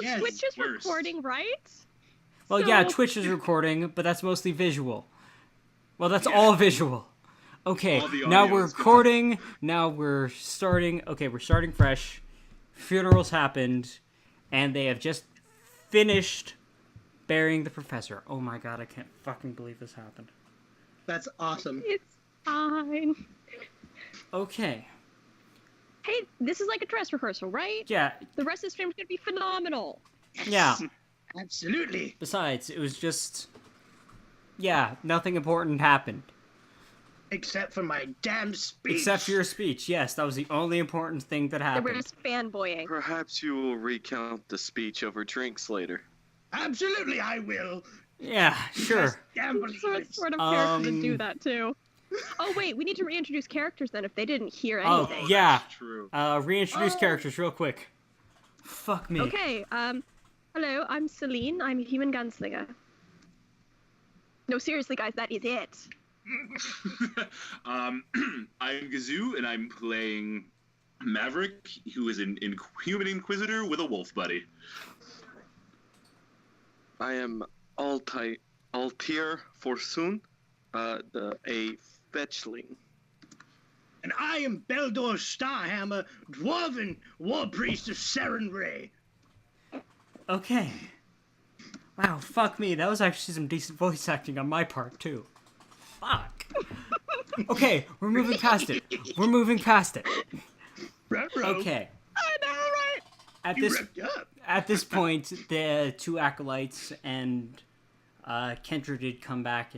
Yes, Twitch is worst. recording, right? Well, So- yeah, Twitch is recording, but that's mostly visual. Well, that's all visual. Okay, All the now audio we're is gone. recording. Now we're starting. Okay, we're starting fresh. Funerals happened, and they have just finished burying the professor. Oh my god, I can't fucking believe this happened. That's awesome. It's fine. Okay, Hey, this is like a dress rehearsal, right? yeah, The rest of this film's gonna be phenomenal. yeah. Absolutely. Besides, it was just... Yeah, nothing important happened. Except for my damn speech. Except for your speech, yes, that was the only important thing that They happened. were just fanboying. Perhaps you will recount the speech over drinks later. Absolutely, I will. Yeah, sure. Yes, damn believe So it. it's sort of character to do Um, that too. Oh wait, we need to reintroduce characters then if they didn't hear Oh, anything. yeah. True. Reintroduce Oh. characters real quick. Fuck me. Okay, hello, I'm Celine. I'm a human gunslinger. No, seriously, guys, that is it. I'm Gazoo, and I'm playing Maverick, who is an human inquisitor with a wolf buddy. I am Altier Forsun, a fetchling. And I am Beldor Starhammer, Dwarven War Priest of Seren Ray. Okay. Wow, fuck me. That was actually some decent voice acting on my part, too. Fuck. Okay, we're moving past it. We're moving past it. Okay. I know, right? At You this ripped up. At this point, the two acolytes and Kendra did come back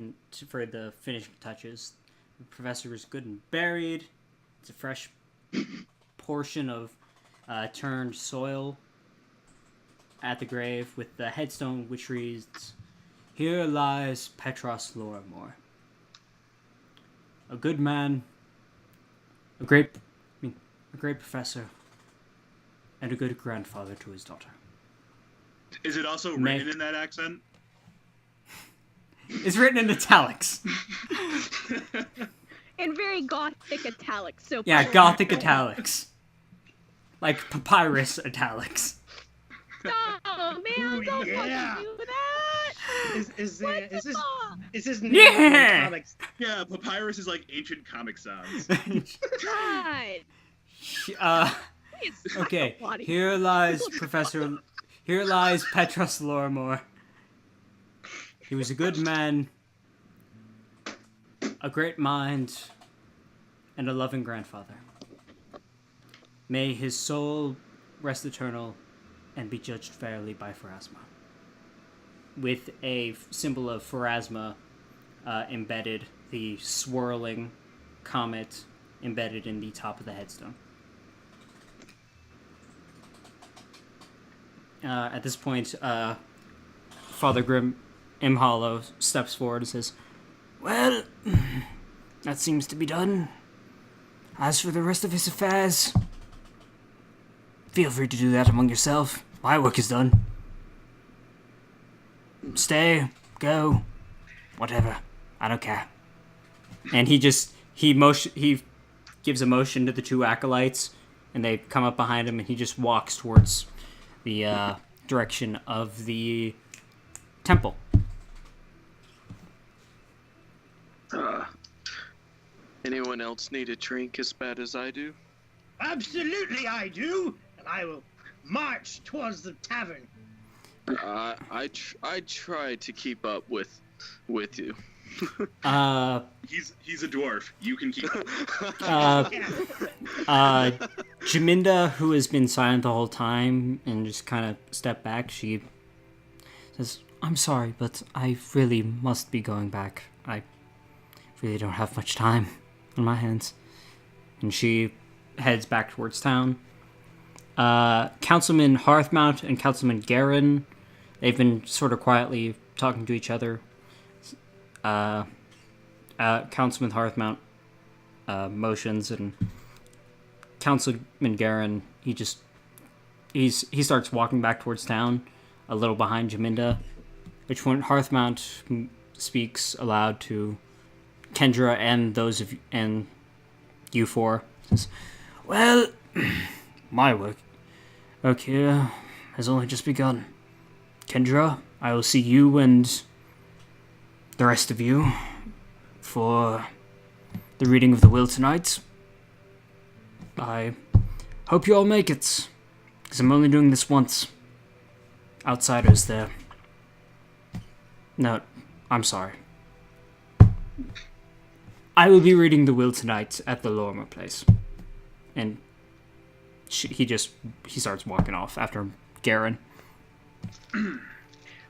for the finishing touches. The professor is good and buried. It's a fresh portion of turned soil at the grave with the headstone which reads, "Here lies Petros Lorimore. A good man, a great professor, and a good grandfather to his daughter." Is it also May- written in that accent? It's written in italics. In very gothic italics, so Yeah, gothic italics. Like papyrus italics. Oh man, don't yeah. fucking do that! Is this Ah, is this new Yeah. comics? Yeah, papyrus is like ancient comic sounds. God. It's Okay, psychopathy. here lies Petros Lorimore. He was a good man, a great mind, and a loving grandfather. May his soul rest eternal and be judged fairly by Pharasma. With a symbol of Pharasma embedded, the swirling comet embedded in the top of the headstone. At this point, Father Grim Imhollow steps forward and says, "Well, that seems to be done. As for the rest of his affairs, feel free to do that among yourself. My work is done. Stay, go, whatever. I don't care." And he gives a motion to the two acolytes, and they come up behind him, and he just walks towards the direction of the temple. Anyone else need a drink as bad as I do? Absolutely, I do, and I will march towards the tavern. I try to keep up with you. He's a dwarf. You can keep up. Jaminda, who has been silent the whole time and just kind of stepped back, she says, "I'm sorry, but I really must be going back. I really don't have much time on my hands." And she heads back towards town. Councilman Hearthmount and Councilman Garin, they've been sort of quietly talking to each other. Councilman Hearthmount motions, and Councilman Garin, he starts walking back towards town, a little behind Jaminda, which when Hearthmount speaks aloud to Kendra and and you four, says, "Well, my work here has only just begun. Kendra, I will see you and the rest of you for the reading of the will tonight. I hope you all make it, because I'm only doing this once. Outsiders there. No, I'm sorry. I will be reading the will tonight at the Lorimer place. And he starts walking off after Garen.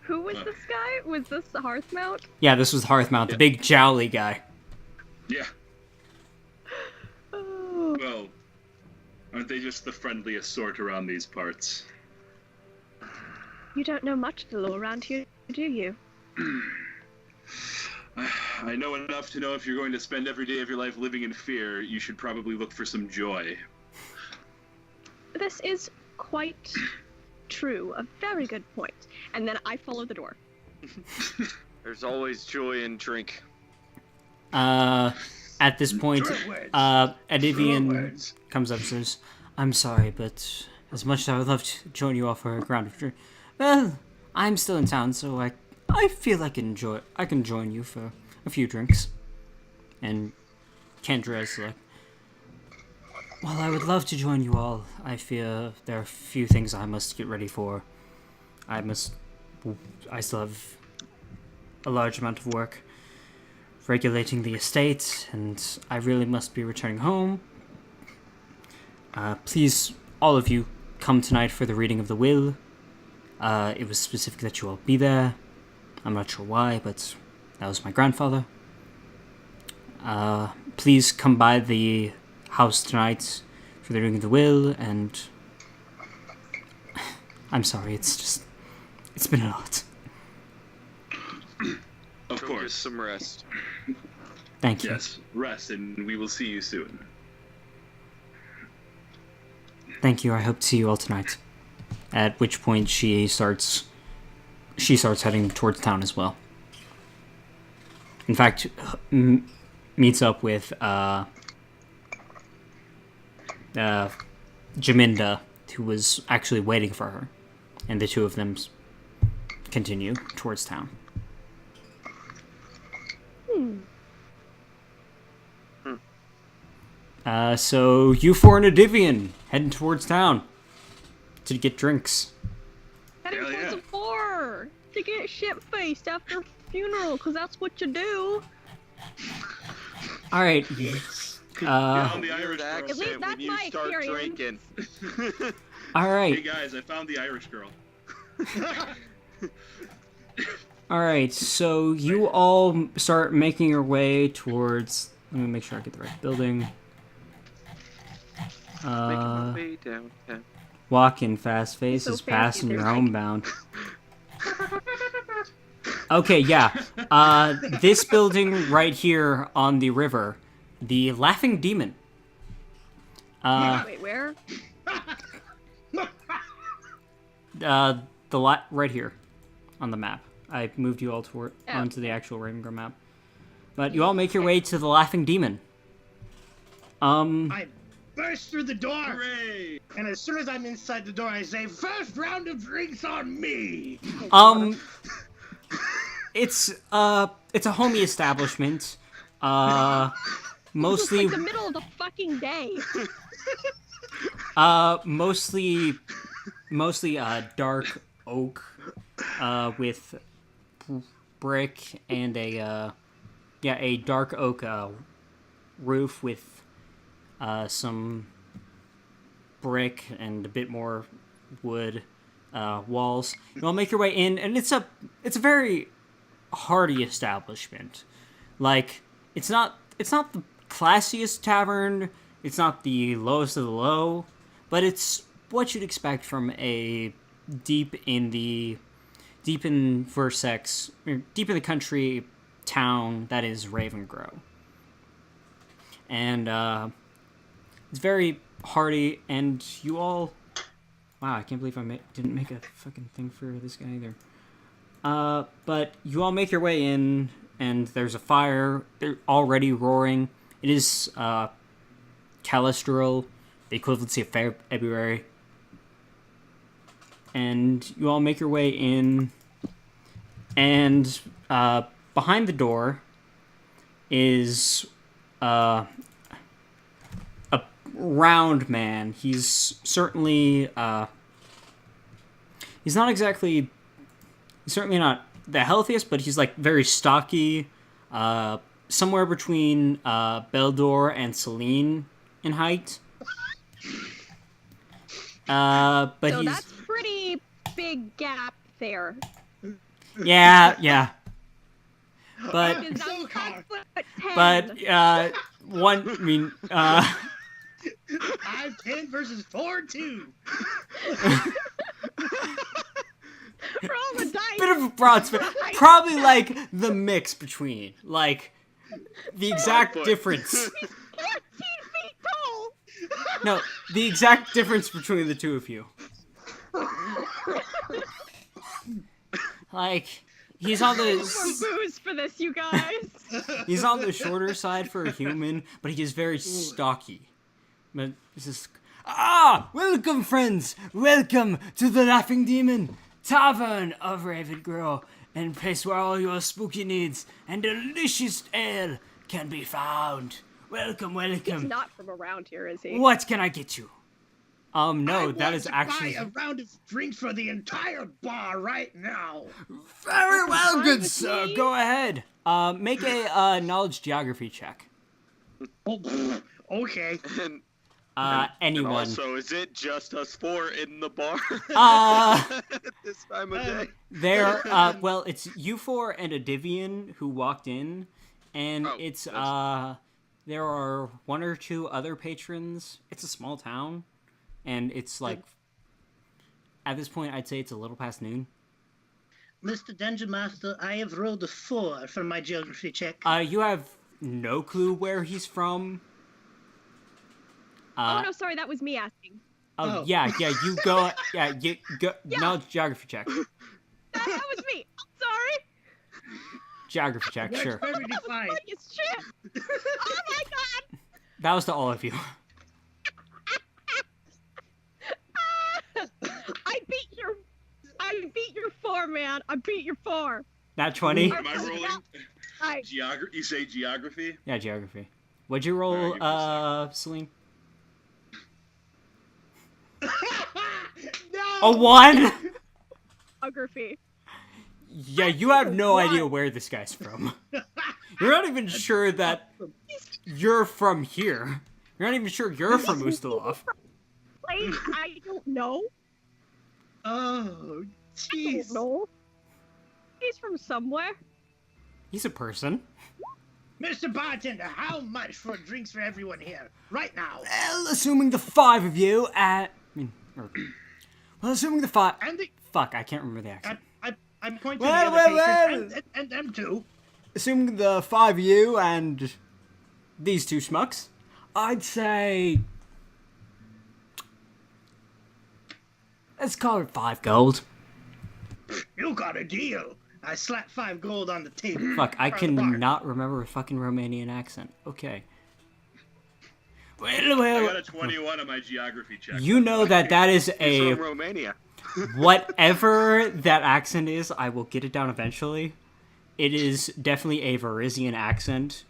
Who was this guy? Was this the Hearthmount? Yeah, this was Hearthmount, the big jowly guy. Yeah. Oh. Well, aren't they just the friendliest sort around these parts? You don't know much of the law around here, do you? I know enough to know if you're going to spend every day of your life living in fear, you should probably look for some joy. This is quite true. A very good point. And then I follow the door. There's always joy in drink. At this point, True words. Adivian True words. comes up and says, I'm sorry, but as much as I would love to join you all for a round of drink, well, I'm still in town, so I feel I can join you for a few drinks. And Kendra's like, well, I would love to join you all. I fear there are a few things I must get ready for. I still have a large amount of work regulating the estate, and I really must be returning home. Please, all of you, come tonight for the reading of the will. It was specific that you all be there. I'm not sure why, but that was my grandfather. Please come by the house tonight for the reading of the will, and I'm sorry, it's been a lot. Of Go course. get some rest. Thank you. Yes, rest, and we will see you soon. Thank you. I hope to see you all tonight. At which point she starts heading towards town as well. In fact, meets up with Jaminda, who was actually waiting for her, and the two of them continue towards town. So you four and Adivian heading towards town to get drinks. Heading Hell towards yeah. a bar to get shit-faced after a funeral, because that's what you do. All right. Found the Irish Weird girl. accent That's when you my start Carrion. drinking. All Hey right. guys, I found the Irish girl. All right. So you all start making your way towards. Let me make sure I get the right building. Making my way downtown. Walking fast faces, So fancy, passing they're your like- homebound. Okay, yeah. This building right here on the river, the Laughing Demon. Wait, where? Right here on the map. I moved you all onto the actual Ravengrow map. But you all make your way to the Laughing Demon. I burst through the door, Hooray! and as soon as I'm inside the door, I say, "First round of drinks on me." It's a homey establishment. Mostly It's like the middle of the fucking day. mostly dark oak with brick and a dark oak roof with some brick and a bit more wood walls. You'll make your way in, and it's a very hearty establishment. Like, it's not the classiest tavern, it's not the lowest of the low, but it's what you'd expect from a deep in Versex, or deep in the country town that is Ravengrow. And it's very hearty, and you all... Wow, I can't believe I didn't make a fucking thing for this guy either. But you all make your way in, and there's a fire. They're already roaring. It is Calistral, the equivalency of February. and you all make your way in, and behind the door is a round man. He's certainly he's certainly not the healthiest, but he's like very stocky, somewhere between Beldor and Celine in height. But So he's that's pretty big gap there. yeah. But Because I'm Zokar. 5'10". one, I mean, 5'10" versus 4'2". Roll the dice. bit of a broad spin. Probably like the mix between, like, the exact foot. difference. 14 feet tall. No, the exact difference between the two of you. Like, he's on More the booze for this, you guys. he's on the shorter side for a human, but he is very stocky. But this is welcome, friends. Welcome to the Laughing Demon Tavern of Ravengrow, and place where all your spooky needs and delicious ale can be found. Welcome. He's not from around here, is he? What can I get you? No, I that want is to actually buy a round of drinks for the entire bar right now. very well, fine good with sir. me. Go ahead. Make a knowledge geography check. Oh, pfft, okay. And Anyone. also, is it just us four in the bar Uh, at this time of day? There, well, it's you four and a Divian who walked in, and Oh, it's, that's- there are one or two other patrons. It's a small town, and it's like, at this point, I'd say it's a little past noon. Mr. Dungeon Master, I have rolled a 4 for my geography check. You have no clue where he's from. Oh, no, sorry, that was me asking. Oh. Yeah, you go, you go, knowledge geography check. That was me. Sorry. Geography check, That's sure. perfectly fine. Funny as shit. Oh my god. That was to all of you. I beat your 4, man. I beat your 4. Nat 20? Am I rolling? I You say geography? Yeah, geography. What'd you roll, Alright, Celine? No! A 1? Geography. Yeah, you have no idea where this guy's from. You're not even sure that you're from here. You're not even sure you're from Ustalov. Place I don't know. Oh, I jeez. don't know. He's from somewhere. He's a person. Mr. Bartender, how much for drinks for everyone here? Right now. Well, assuming the 5 of you assuming the 5... And the, Fuck, I can't remember the accent. I'm pointing Well, to the other well, patrons and them too. Assuming the 5 of you and these 2 schmucks, I'd say... Let's call it 5 gold. You got a deal. I slapped 5 gold on the table. Fuck, I From the bar. cannot remember a fucking Romanian accent. Okay. I Well, got a 21 on my geography check. you know that is He's a... from Romania. Whatever that accent is, I will get it down eventually. It is definitely a Varisian accent,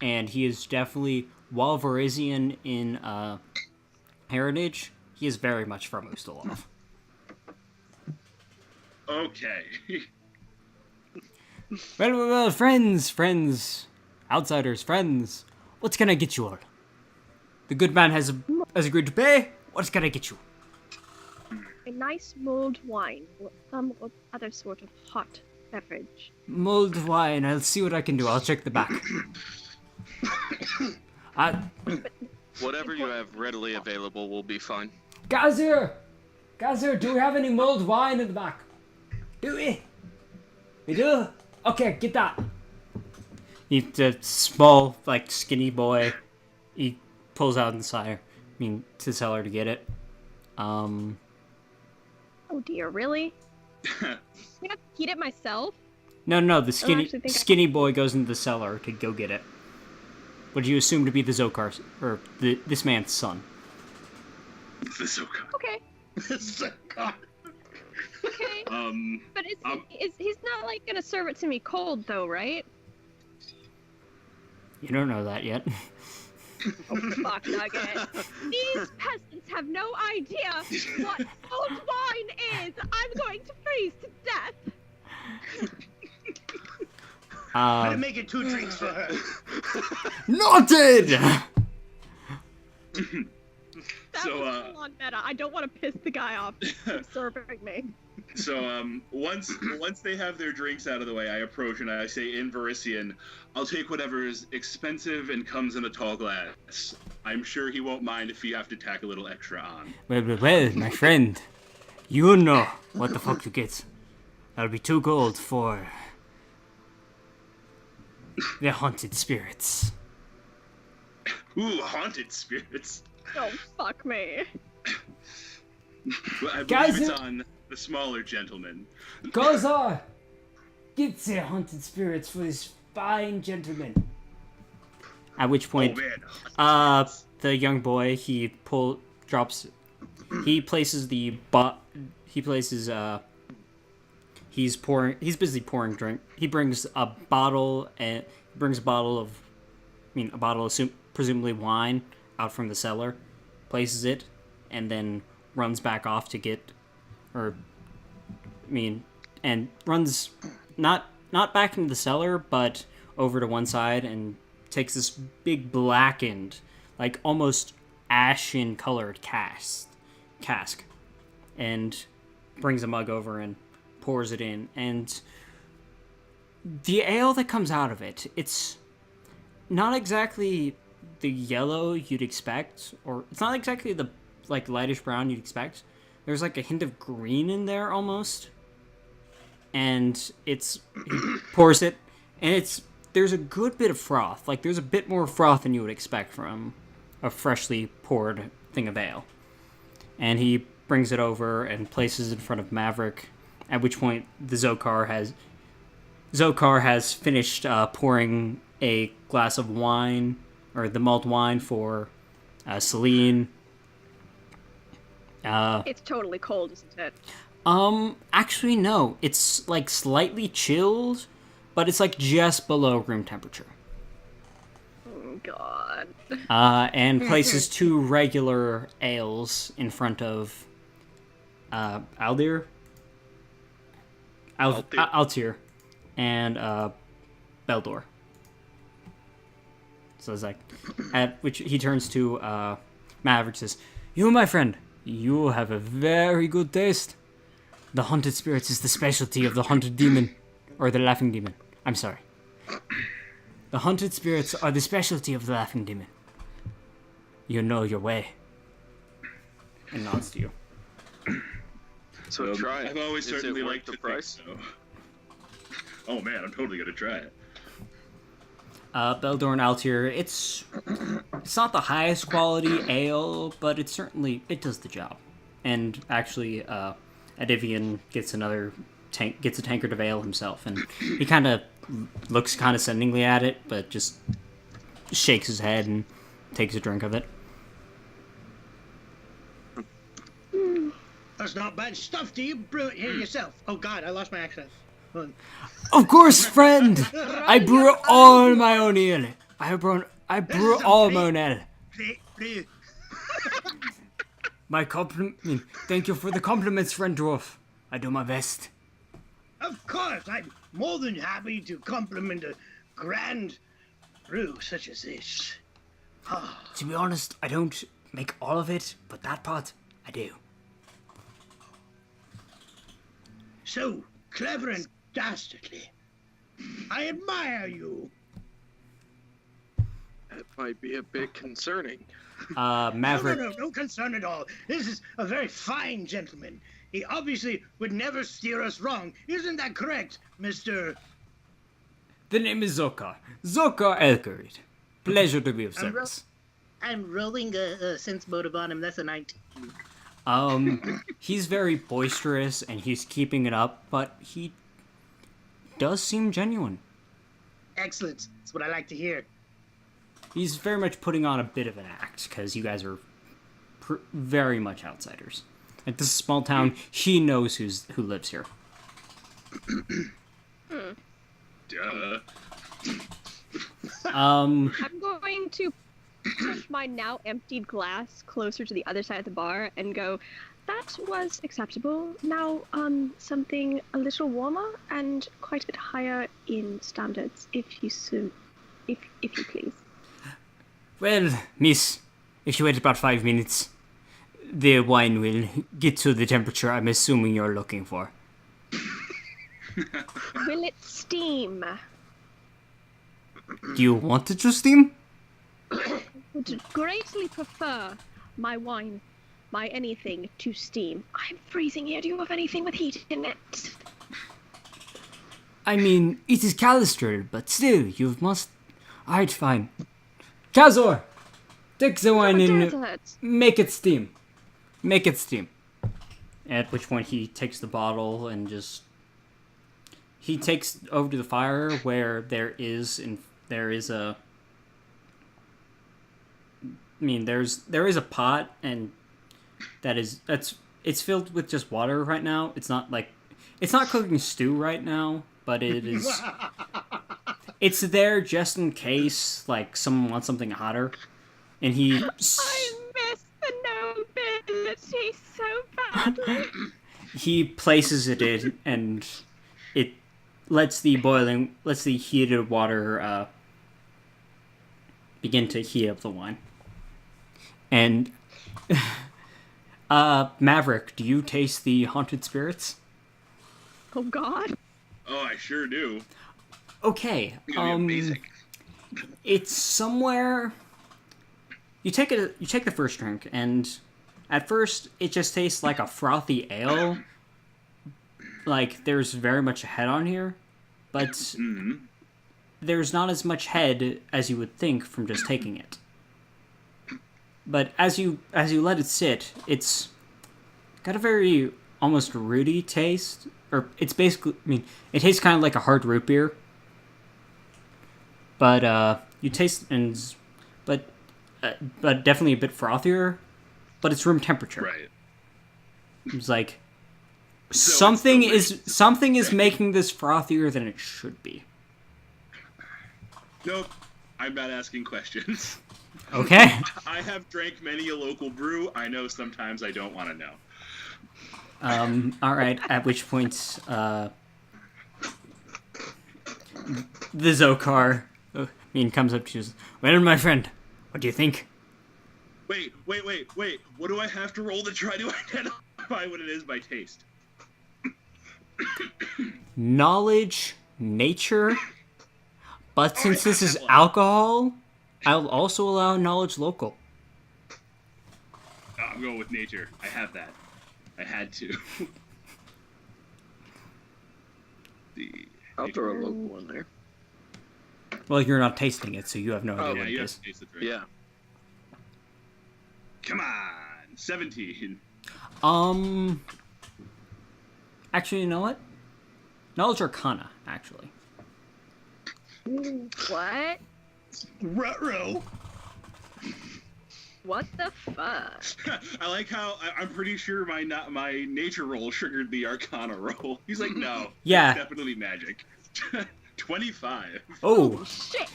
and he is definitely, while Varisian in heritage, he is very much from Ustalov. Okay. Well, friends, outsiders, friends. What can I get you all? The good man has agreed to pay. What can I get you? A nice mulled wine or some other sort of hot beverage. Mulled wine. I'll see what I can do. I'll check the back. Whatever you have readily available will be fine. Gazir, do we have any mulled wine in the back? Do we? We do? Okay, get that. He's a small, like, skinny boy. He pulls out to the cellar to get it. Oh dear, really? I'm gonna eat it myself? No, the actually think I- skinny boy goes into the cellar to go get it. What do you assume to be the Zokar's, or this man's son? The Zoka. Okay. God. But he's not like gonna serve it to me cold though, right? You don't know that yet. Oh fuck, Nugget. These peasants have no idea what old wine is. I'm going to freeze to death. Better make it 2 drinks for her. Noted! That So, was a lot better. I don't want to piss the guy off for serving me. So once they have their drinks out of the way, I approach and I say in Varisian, "I'll take whatever is expensive and comes in a tall glass. I'm sure he won't mind if you have to tack a little extra on." Well, my friend. You know what the fuck you get. That'll be 2 gold for the haunted spirits. Ooh, haunted spirits. Oh fuck me. Well, I Guys, believe it's on the smaller gentleman. Gozar! Get the haunted spirits for this fine gentleman. At which point, Oh man. the young boy, he places he's busy pouring drink. He brings a bottle of presumably wine out from the cellar, places it, and then runs back off to get, and runs not back into the cellar, but over to one side and takes this big blackened, like almost ashen colored cask, and brings a mug over and pours it in. And the ale that comes out of it, it's not exactly the yellow you'd expect, or it's not exactly the like lightish brown you'd expect. There's like a hint of green in there almost. And he pours it, and there's a good bit of froth. Like there's a bit more froth than you would expect from a freshly poured thing of ale. And he brings it over and places it in front of Maverick, at which point the Zokar has finished pouring a glass of wine, or the mulled wine, for Celine. It's totally cold, isn't it? Actually no. It's like slightly chilled, but it's like just below room temperature. Oh god. And places 2 regular ales in front of Altir, and Beldor. So it's like, at which he turns to Maverick, says, "You, my friend, you have a very good taste. The haunted spirits is the specialty of the haunted demon, or the laughing demon. I'm sorry. The haunted spirits are the specialty of the laughing demon. You know your way." And nods to you. So try it. I've always Is it certainly worth liked the to price? think so. Oh man, I'm totally gonna try it. Beldor and Altir, it's not the highest quality ale, but it does the job. And actually, Adivian gets a tankard of ale himself, and he kind of looks condescendingly at it, but just shakes his head and takes a drink of it. That's not bad stuff. Do you brew it here yourself? Oh god, I lost my accent. Of course, friend! I brew all my own ale. I brew all my own ale. Please. My compliment. Thank you for the compliments, friend dwarf. I do my best. Of course, I'm more than happy to compliment a grand brew such as this. To be honest, I don't make all of it, but that part, I do. So clever and dastardly. I admire you. That might be a bit concerning. Maverick. No concern at all. This is a very fine gentleman. He obviously would never steer us wrong. Isn't that correct, Mr. The name is Zokar. Zokar Elkarid. Pleasure to be of service. I'm rolling a sense motive on him. That's a 19. He's very boisterous and he's keeping it up, but he does seem genuine. Excellent. That's what I like to hear. He's very much putting on a bit of an act, because you guys are very much outsiders. Like, this is a small town. He knows who lives here. Duh. I'm going to push my now emptied glass closer to the other side of the bar and go, that was acceptable. Now, something a little warmer and quite a bit higher in standards, if you please. Well, miss, if you wait about 5 minutes, the wine will get to the temperature I'm assuming you're looking for. Will it steam? Do you want it to steam? Would greatly prefer my wine, my anything, to steam. I'm freezing here. Do you have anything with heat in it? I mean, it is Callister, but still, you must... Alright, fine. Kazor! Take the wine and make it steam. Make it steam. At which point he takes the bottle and just... He takes over to the fire where there is a... I mean, there is a pot, and it's filled with just water right now. It's not cooking stew right now, but it is. It's there just in case, like, someone wants something hotter, and he. I miss the nobility so badly. He places it in, and it lets the heated water begin to heat up the wine. And, Maverick, do you taste the haunted spirits? Oh God. Oh, I sure do. Okay, It's gonna be amazing. It's somewhere... You take the first drink, and at first, it just tastes like a frothy ale. Like, there's very much head on here, but there's not as much head as you would think from just taking it. But as you let it sit, it's got a very almost rooty taste, or it's basically, I mean, it tastes kind of like a hard root beer. But you taste but definitely a bit frothier, but it's room temperature. Right. It's like So something it's is making this frothier than it should be. Nope. I'm not asking questions. Okay. I have drank many a local brew. I know sometimes I don't want to know. All right. At which point, the Zokar, comes up to you. Well, my friend, what do you think? Wait. What do I have to roll to try to identify what it is by taste? Knowledge, nature, but since I this is have one. alcohol, I'll also allow knowledge local. Oh, I'm going with nature. I have that. I had to. I'll throw a local one there. Well, you're not tasting it, so you have no idea Oh, what Yeah, it you have is. to taste the drink. Yeah. Come on. 17. Actually, you know what? Knowledge Arcana, actually. What? Ruh-roh. What the fuck? I like how I'm pretty sure my nature roll triggered the Arcana roll. He's like, no, Yeah. it's definitely magic. 25. Oh, Shit.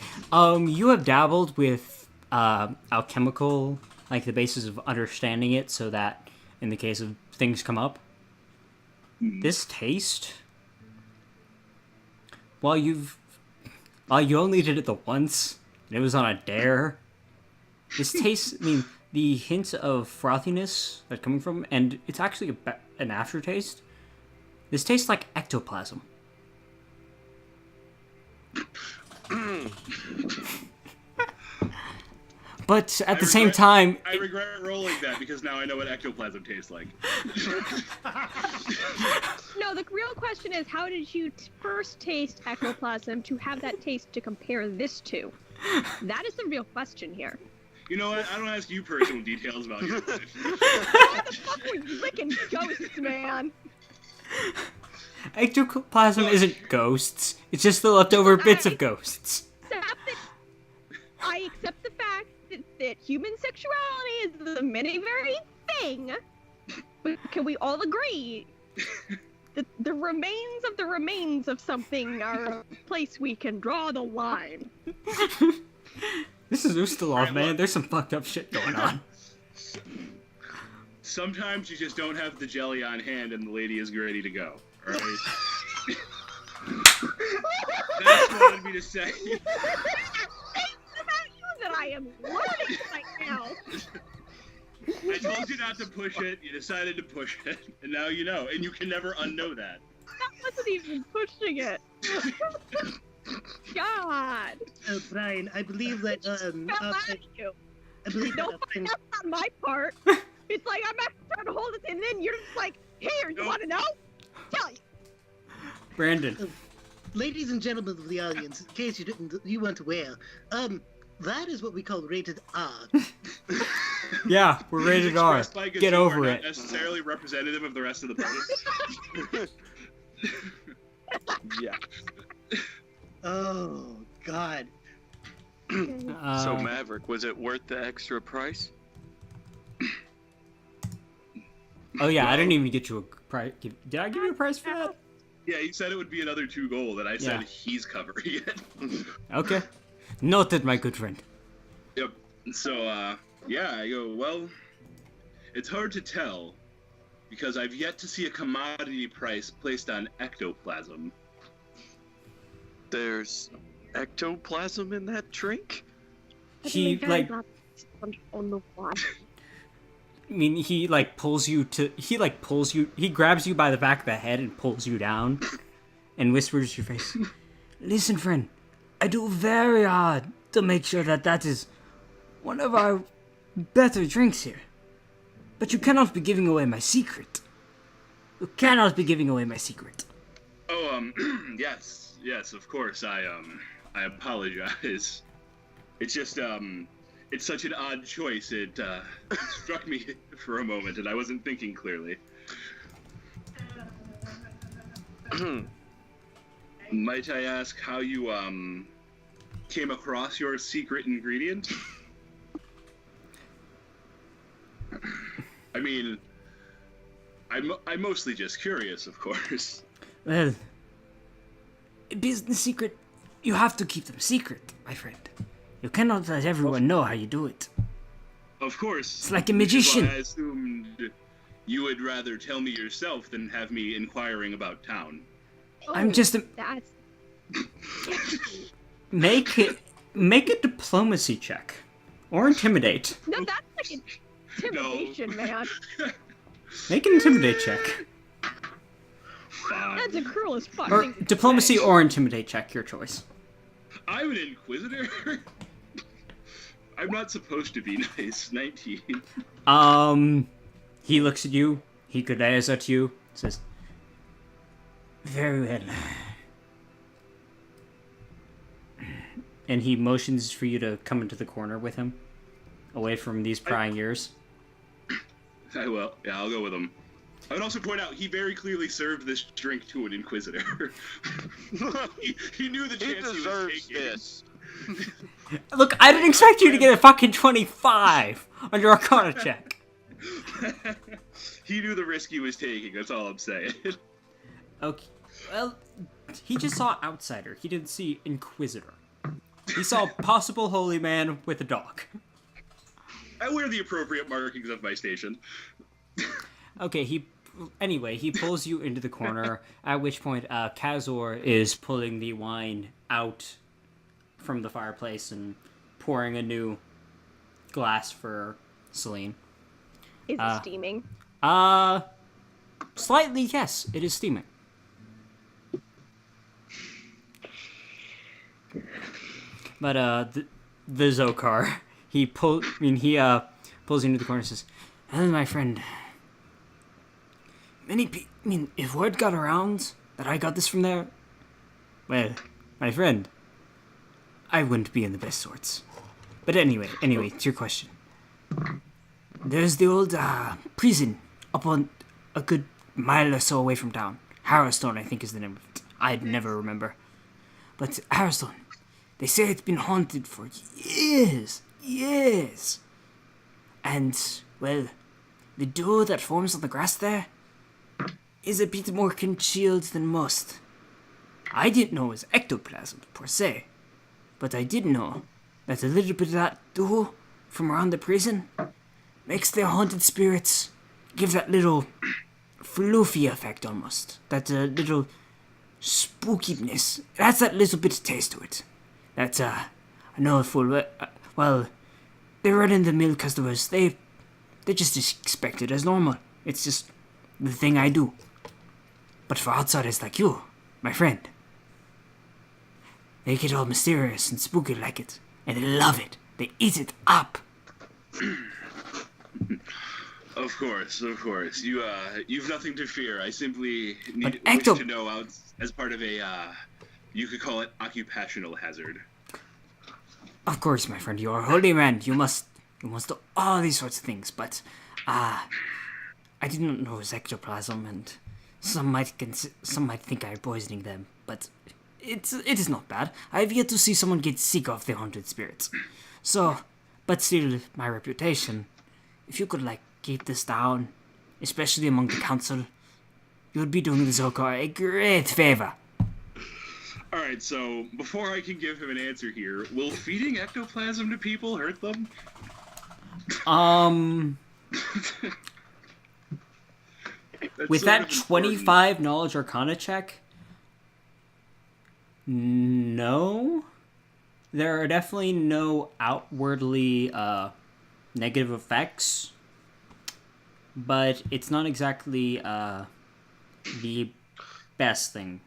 you have dabbled with alchemical, like the basis of understanding it, so that in the case of things come up. This taste, while you only did it the once, and it was on a dare. This tastes, the hint of frothiness that's coming from, and it's actually an aftertaste. This tastes like ectoplasm. But at the same time, I regret rolling that because now I know what ectoplasm tastes like. No, the real question is, how did you first taste ectoplasm to have that taste to compare this to? That is the real question here. You know what? I don't ask you personal details about your life. Why the fuck were you licking ghosts, man? ectoplasm isn't ghosts. It's just the leftover bits of ghosts. I accept the fact that human sexuality is the many very thing. But can we all agree the remains of something are a place we can draw the line. This is Ustalov, man. There's some fucked up shit going on. Sometimes you just don't have the jelly on hand and the lady is ready to go. Alright? That's what I wanted me to say. It's about you that I am learning right now. I told you not to push it, you decided to push it, and now you know, and you can never unknow that. That wasn't even pushing it. God. Brian, I believe that, Fell out of you. I believe No, that, that's not my part. It's like I'm actually trying to hold it, and then you're just like, here, you want to know? Tell you. Brandon. ladies and gentlemen of the audience, in case you weren't aware, that is what we call rated R. Yeah, we're rated R. Get over it. Not necessarily representative of the rest of the party. Yeah. Oh, God. So Maverick, was it worth the extra price? Oh yeah, I didn't even get you a price. Did I give you a price for that? Yeah, you said it would be another 2 gold, and I said he's covering it. Okay. Noted, my good friend. Yep. So, yeah, I go, well, it's hard to tell, because I've yet to see a commodity price placed on ectoplasm. There's ectoplasm in that drink? He, like... On the water. I mean, he grabs you by the back of the head and pulls you down and whispers to your face, "Listen, friend, I do very hard to make sure that is one of our better drinks here. But you cannot be giving away my secret. You cannot be giving away my secret." Oh, yes, of course, I apologize. It's just, it's such an odd choice, it struck me for a moment, and I wasn't thinking clearly. Might I ask how you, came across your secret ingredient? I mean, I'm mostly just curious, of course. Well, business secret, you have to keep them secret, my friend. You cannot let everyone know how you do it. Of course. It's like a magician. I assumed you would rather tell me yourself than have me inquiring about town. I'm just a... That's... Make a diplomacy check. Or intimidate. No, that's like intimidation, man. Make an intimidate check. That's the cruelest fuck Or thing to diplomacy say. or intimidate check, your choice. I'm an inquisitor? I'm not supposed to be nice. 19. He looks at you, he glares at you, says, "Very well." And he motions for you to come into the corner with him, away from these prying ears. I will. Yeah, I'll go with him. I would also point out, he very clearly served this drink to an inquisitor. he knew the chance he was taking. This. Look, I didn't expect you to get a fucking 25 on your Arcana check. He knew the risk he was taking, that's all I'm saying. Okay, well, he just saw outsider. He didn't see inquisitor. He saw possible holy man with a dog. I wear the appropriate markings of my station. Okay, he pulls you into the corner, at which point Kazor is pulling the wine out from the fireplace and pouring a new glass for Celine. Is it steaming? Slightly, yes, it is steaming. But the Zokar, he pulls you into the corner and says, "And my friend, if word got around that I got this from there, well, my friend, I wouldn't be in the best sorts. But anyway, to your question. There's the old prison up on a good mile or so away from town. Harrowstone, I think, is the name of it. I'd never remember. But Harrowstone, they say it's been haunted for years. And, well, the dew that forms on the grass there, is a bit more concealed than most. I didn't know it was ectoplasm, per se, but I did know that a little bit of that dew from around the prison makes their haunted spirits give that little floofy effect almost. That little spookiness. It has that little bit of taste to it. That's, I know full well, they're run-in-the-mill customers. They just expect it as normal. It's just the thing I do. But for outsiders like you, my friend, they get all mysterious and spooky like it. And they love it. They eat it up. Of course. You've nothing to fear. I simply wish to know out as part of a, you could call it occupational hazard. Of course, my friend, you are a holy man. You must do all these sorts of things. But, I didn't know it was ectoplasm, and some might think I'm poisoning them. But it is not bad. I have yet to see someone get sick of the haunted spirits. So, but still, my reputation. If you could keep this down, especially among the council, you would be doing the Zokar a great favor. Alright, so before I can give him an answer here, will feeding ectoplasm to people hurt them? With that 25 knowledge arcana check, no. There are definitely no outwardly negative effects, but it's not exactly the best thing.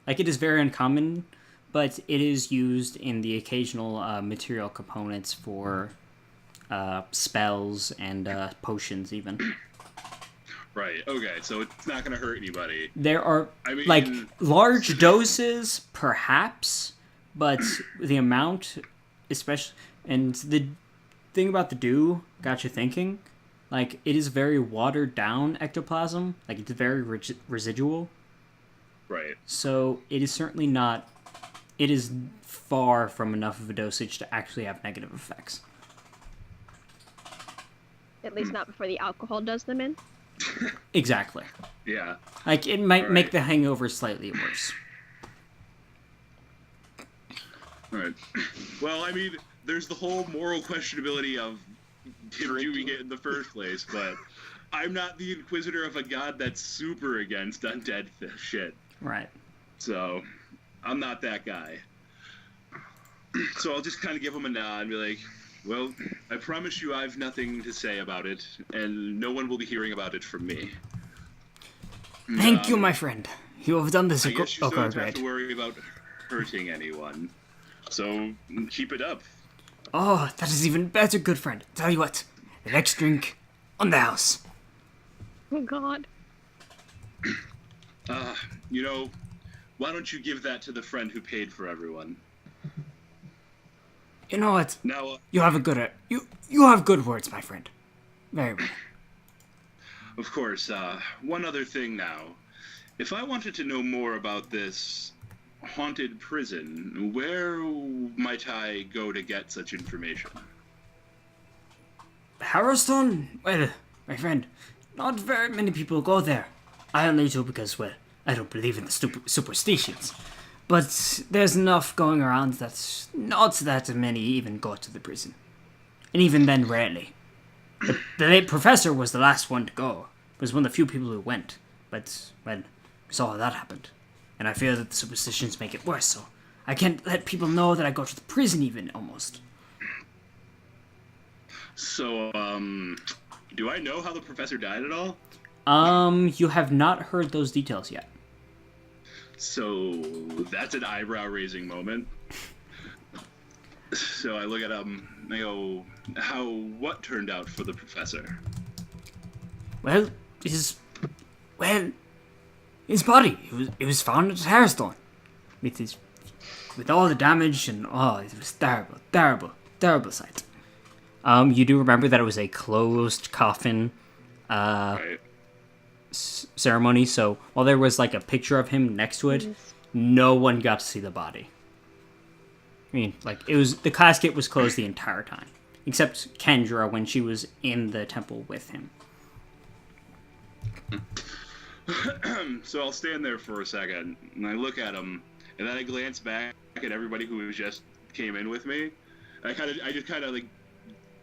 It is very uncommon, but it is used in the occasional material components for spells and potions even. Right, okay, so it's not going to hurt anybody. There are, large doses, perhaps, but the amount, especially, and the thing about the dew got you thinking, it is very watered down ectoplasm, it's very residual. Right. So it is certainly not, it is far from enough of a dosage to actually have negative effects. At least not before the alcohol does them in. Exactly. Yeah. It might make the hangover slightly worse. Alright. Well, there's the whole moral questionability of doing it in the first place, but I'm not the inquisitor of a god that's super against undead shit. Right. So, I'm not that guy. So I'll just kind of give him a nod and be like, well, I promise you I've nothing to say about it, and no one will be hearing about it from me. Thank you, my friend. You have done this I guess you don't have to worry about hurting anyone. So, keep it up. Oh, that is even better, good friend. Tell you what, the next drink on the house. Oh, God. Why don't you give that to the friend who paid for everyone? You know what? Now, you have you have good words, my friend. Very well. Of course, one other thing now. If I wanted to know more about this haunted prison, where might I go to get such information? Harrowstone? Well, my friend, not very many people go there. I only do because, well, I don't believe in the superstitions. But there's enough going around that not that many even go to the prison. And even then, rarely. The late professor was the last one to go. Was one of the few people who went. But, well, we saw how that happened. And I fear that the superstitions make it worse, so I can't let people know that I go to the prison even, almost. So, do I know how the professor died at all? You have not heard those details yet. So, that's an eyebrow-raising moment. So I look at him, and I go, what turned out for the professor? Well, his body, it was found at Harrowstone. With all the damage and, it was terrible sight. You do remember that it was a closed coffin, Right. ceremony, so while there was a picture of him next to it, no one got to see the body. The casket was closed the entire time, except Kendra when she was in the temple with him. So I'll stand there for a second, and I look at him, and then I glance back at everybody who just came in with me. I just kind of like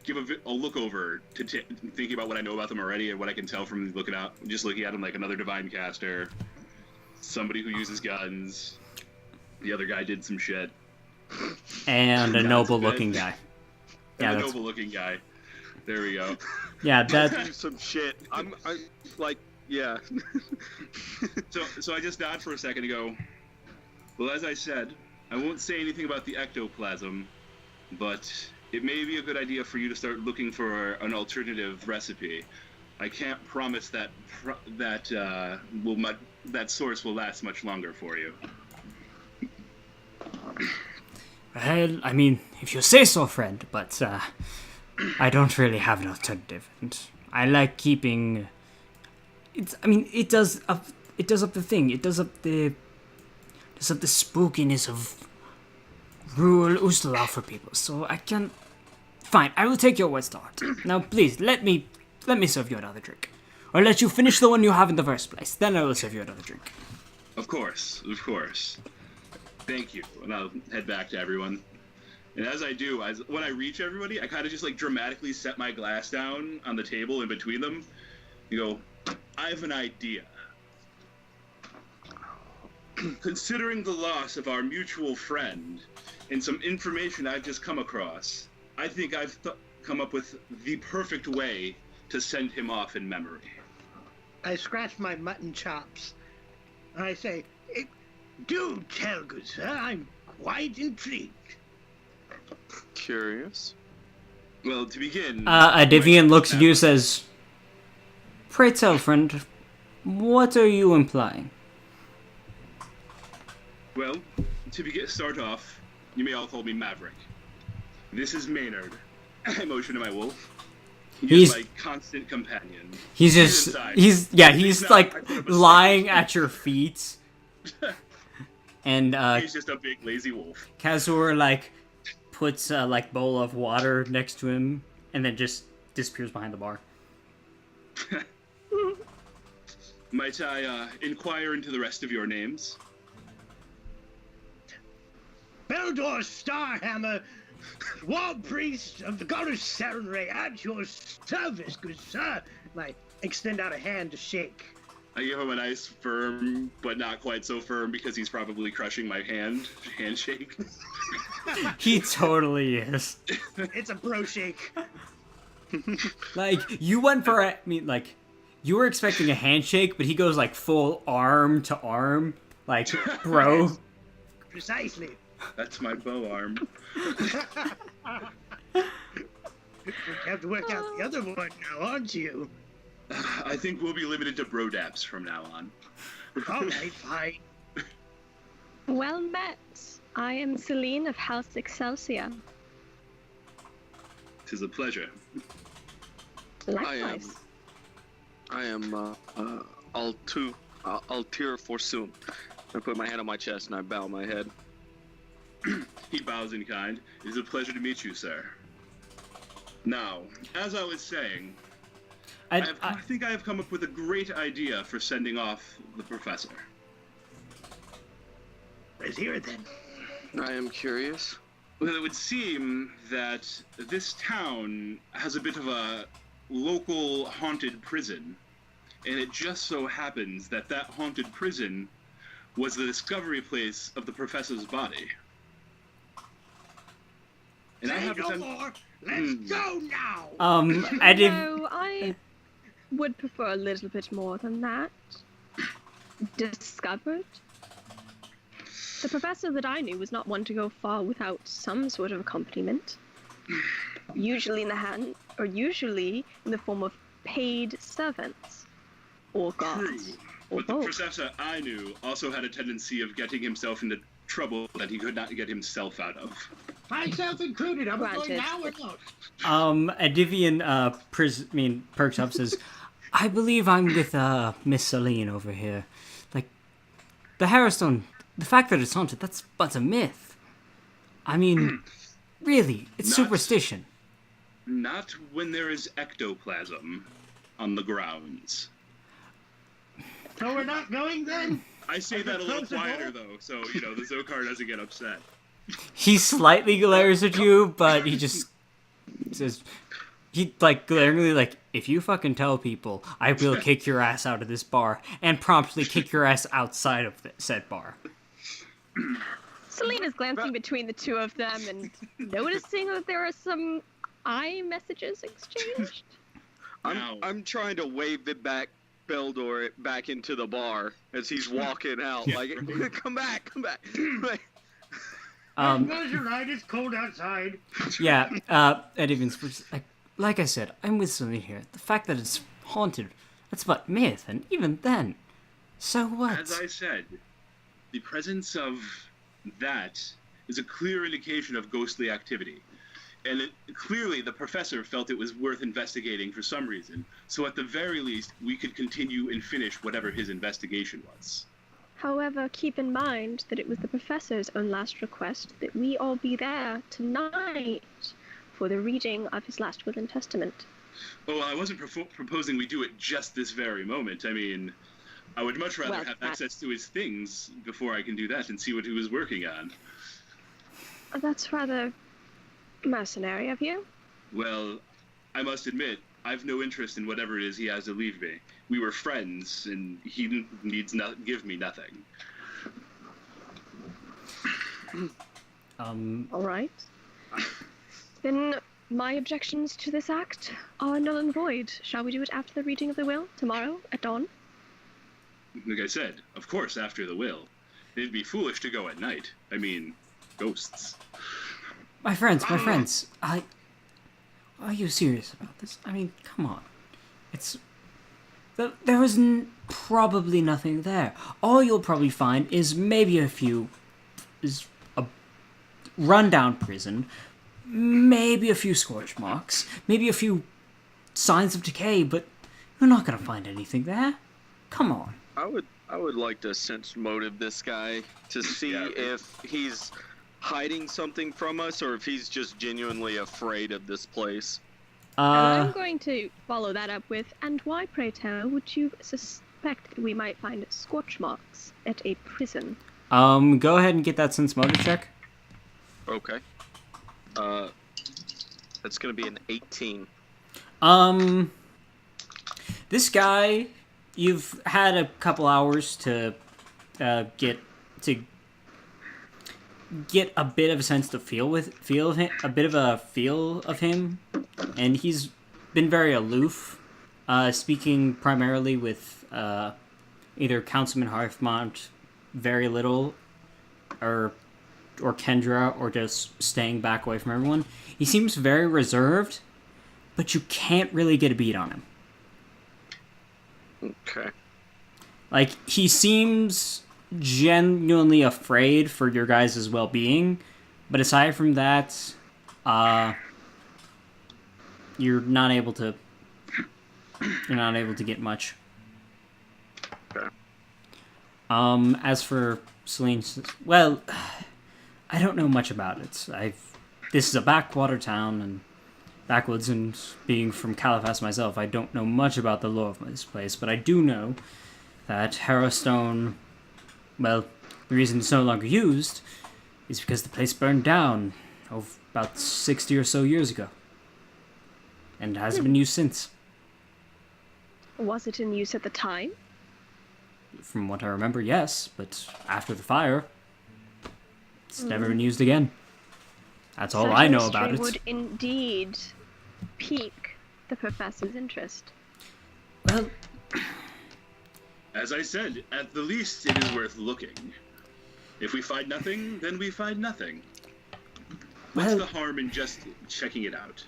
give a look over to thinking about what I know about them already and what I can tell from looking at them like another divine caster, somebody who uses guns. The other guy did some shit. And a noble-looking guy. And a noble-looking guy. There we go. Yeah, Do that. some shit. Yeah. So I just nod for a second and go, well, as I said, I won't say anything about the ectoplasm, but it may be a good idea for you to start looking for an alternative recipe. I can't promise that that source will last much longer for you. Well, I mean, if you say so, friend, but I don't really have an alternative, and I like keeping. It does up the thing. It does up the spookiness of rural Ustalar for people. So I can. Fine, I will take your words to heart. Now, please let me serve you another drink, or let you finish the one you have in the first place. Then I will serve you another drink. Of course. Thank you. And I'll head back to everyone. And as I do, when I reach everybody, I kind of just like dramatically set my glass down on the table in between them. You go, I have an idea. Considering the loss of our mutual friend and some information I've just come across, I think I've come up with the perfect way to send him off in memory. I scratch my mutton chops. And I say, do tell, good sir. I'm quite intrigued. Curious. Well, to begin... Adivian looks at you and says, pray tell, friend, what are you implying? Well, to start off, you may all call me Maverick. This is Maynard. I motion to my wolf. He's my constant companion. He's like lying at your feet. And he's just a big lazy wolf. Kazur like puts a bowl of water next to him and then just disappears behind the bar. Might I inquire into the rest of your names? Beldor Starhammer, War Priest of the Goddess Sarenrae, at your service, good sir. I extend out a hand to shake. I give him a nice firm, but not quite so firm because he's probably crushing my handshake. He totally is. It's a bro shake. You went for you were expecting a handshake, but he goes full arm to arm, bro. Precisely. That's my bow arm. You have to work out the other one now, aren't you? I think we'll be limited to brodaps from now on. All right, fine. Well met. I am Celine of House Excelsior. 'Tis a pleasure. Likewise. I am Altir Forsoon. I put my hand on my chest and I bow my head. He bows in kind. It is a pleasure to meet you, sir. Now, as I was saying, I think I have come up with a great idea for sending off the professor. Let's hear it then. I am curious. Well, it would seem that this town has a bit of a local haunted prison, and it just so happens that that haunted prison was the discovery place of the professor's body. And Say no more. Let's go now. I would prefer a little bit more than that. Discovered. The professor that I knew was not one to go far without some sort of accompaniment. Usually in the hand, or usually in the form of paid servants, or guards, or but both. The professor I knew also had a tendency of getting himself into trouble that he could not get himself out of. Myself included. I'm going Granted. now or not? Adivian perks up, says, I believe I'm with Miss Celine over here. The Harrowstone, the fact that it's haunted, that's but a myth. I mean, really, it's superstition. Not when there is ectoplasm on the grounds. So we're not going then? I say that a little quieter though, so the Zokar doesn't get upset. He slightly glares at you, but he just says, he glaringly if you fucking tell people, I will kick your ass out of this bar, and promptly kick your ass outside of the said bar. Selena's glancing between the two of them and noticing that there are some eye messages exchanged. I'm trying to wave it back, Beldor, back into the bar as he's walking out. Come back. Close your eye, it's cold outside. Yeah, Ed Evans, like I said, I'm with Selena here. The fact that it's haunted, that's but myth, and even then, so what? As I said, the presence of that is a clear indication of ghostly activity. And clearly the professor felt it was worth investigating for some reason. So at the very least, we could continue and finish whatever his investigation was. However, keep in mind that it was the professor's own last request that we all be there tonight for the reading of his last will and testament. Oh, I wasn't proposing we do it just this very moment. I mean, I would much rather have access to his things before I can do that and see what he was working on. That's rather mercenary of you. Well, I must admit, I've no interest in whatever it is he has to leave me. We were friends, and he needs not give me nothing. All right. Then my objections to this act are null and void. Shall we do it after the reading of the will, tomorrow, at dawn? Like I said, of course, after the will. It'd be foolish to go at night. I mean, ghosts. My friends, are you serious about this? I mean, come on. There was probably nothing there. All you'll probably find is maybe a rundown prison, maybe a few scorch marks, maybe a few signs of decay, but you're not gonna find anything there. Come on. I would like to sense motive this guy to see if he's hiding something from us or if he's just genuinely afraid of this place. And I'm going to follow that up with, and why, pray tell, would you suspect that we might find scorch marks at a prison? Go ahead and get that sense motive check. Okay. That's gonna be an 18. This guy, you've had a couple hours to get a bit of a sense to feel of him, a bit of a feel of him, and he's been very aloof, speaking primarily with either Councilman Harfmont, very little, or Kendra, or just staying back away from everyone. He seems very reserved, but you can't really get a beat on him. Okay. Like, he seems genuinely afraid for your guys' well-being, but aside from that, you're not able to get much. Okay. As for Celine, well, I don't know much about it. This is a backwater town and backwoods, and being from Caliphas myself, I don't know much about the lore of this place, but I do know that Harrowstone, well, the reason it's no longer used is because the place burned down about 60 or so years ago, and hasn't been used since. Was it in use at the time? From what I remember, yes, but after the fire, it's never been used again. That's all I know about it. Would indeed pique the professor's interest. Well, as I said, at the least it is worth looking. If we find nothing, then we find nothing. What's the harm in just checking it out?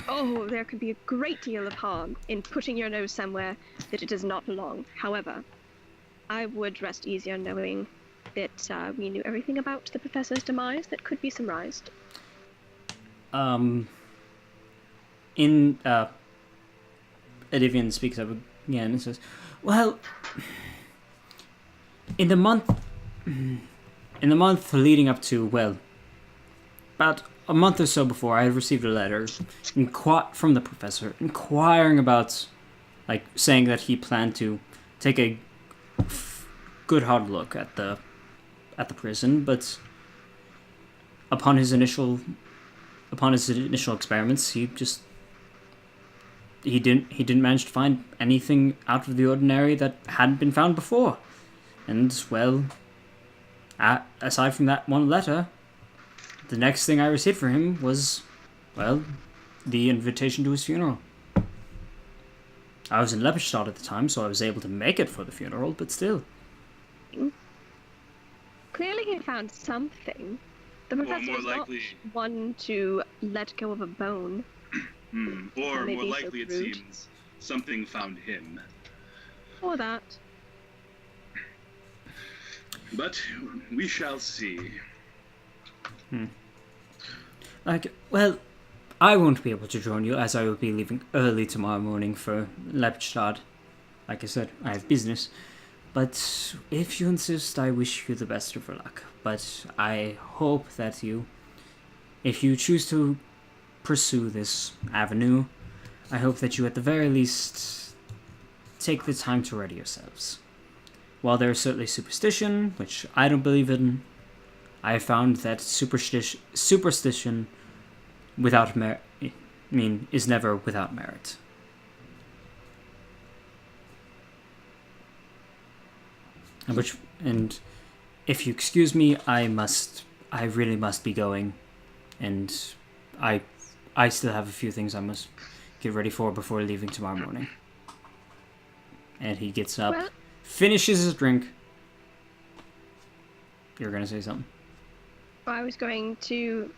Oh, there could be a great deal of harm in putting your nose somewhere that it does not belong. However, I would rest easier knowing that we knew everything about the professor's demise that could be surmised. Edivian speaks up again and says, well, in the month leading up to, well, about a month or so before, I had received a letter from the professor inquiring about like saying that he planned to take a good hard look at the prison, but upon his initial experiments, he didn't manage to find anything out of the ordinary that hadn't been found before. And well, aside from that one letter, the next thing I received for him was, well, the invitation to his funeral. I was in Lepidstadt at the time, so I was able to make it for the funeral, but still. Clearly he found something. The professor more was likely- not one to let go of a bone. Or Maybe more so likely, it rude. seems, something found him. Or that. But we shall see. Well, I won't be able to join you, as I will be leaving early tomorrow morning for Lepidstadt. Like I said, I have business. But if you insist, I wish you the best of luck. But I hope that if you choose to pursue this avenue, I hope that you at the very least take the time to ready yourselves. While there is certainly superstition, which I don't believe in, I have found that superstition without merit, is never without merit. And if you excuse me, I really must be going, and I still have a few things I must get ready for before leaving tomorrow morning. And he gets up, Well- finishes his drink. You're gonna say something? I was going to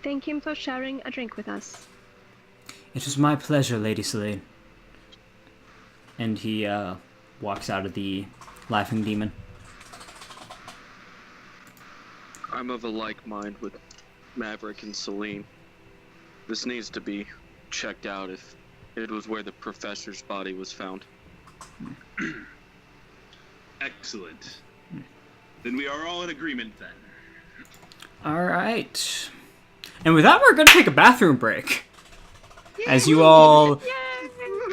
thank him for sharing a drink with us. It was my pleasure, Lady Selene. And he walks out of the Laughing Demon. I'm of a like mind with Maverick and Celine. This needs to be checked out if it was where the professor's body was found. Excellent. Then we are all in agreement then. All right. And with that, we're going to take a bathroom break. As you all...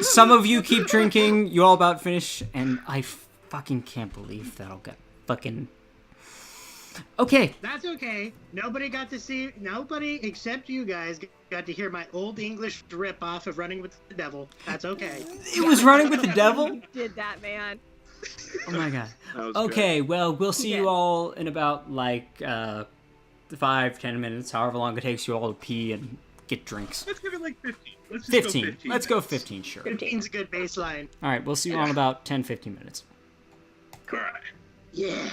Some of you keep drinking, you all about finish, and I fucking can't believe that I'll get fucking... Okay. That's okay. Nobody except you guys got to hear my old English rip-off of Running with the Devil. That's okay. It was Running with the Devil? You did that, man. Oh my god. That was Okay, well, we'll see Yeah. you all in about, 5-10 minutes, however long it takes you all to pee and get drinks. Let's give it like 15. Let's just 15. Go 15. Let's go 15, sure. 15's a good baseline. All right, we'll see you all in about 10-15 minutes. All right. Yeah.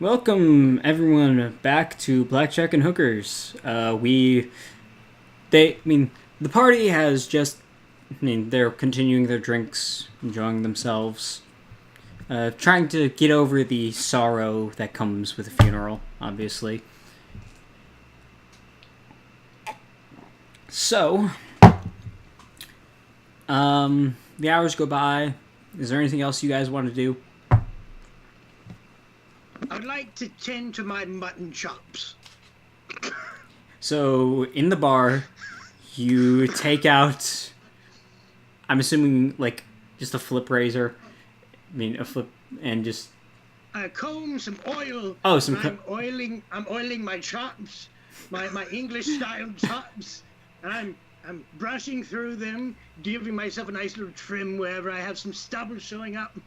Welcome everyone back to Blackjack and Hookers. The party has just, they're continuing their drinks, enjoying themselves, trying to get over the sorrow that comes with a funeral, obviously. So, the hours go by. Is there anything else you guys want to do? I'd like to tend to my mutton chops. So, in the bar, you take out, I'm assuming, like, just a flip razor. A flip, and just... A comb, some oil. Oh, I'm oiling my chops, my English-style chops, and I'm brushing through them, giving myself a nice little trim wherever I have some stubble showing up.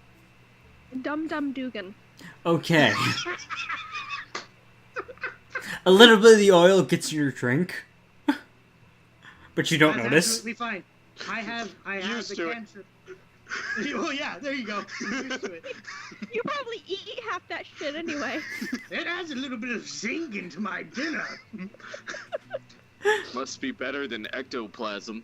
Dum Dugan. Okay. A little bit of the oil gets in your drink, but you don't That's notice. Absolutely fine. I have Used the to it. cancer. Well, yeah, there you go. I'm used to it. You probably eat half that shit anyway. It adds a little bit of zinc into my dinner. Must be better than ectoplasm.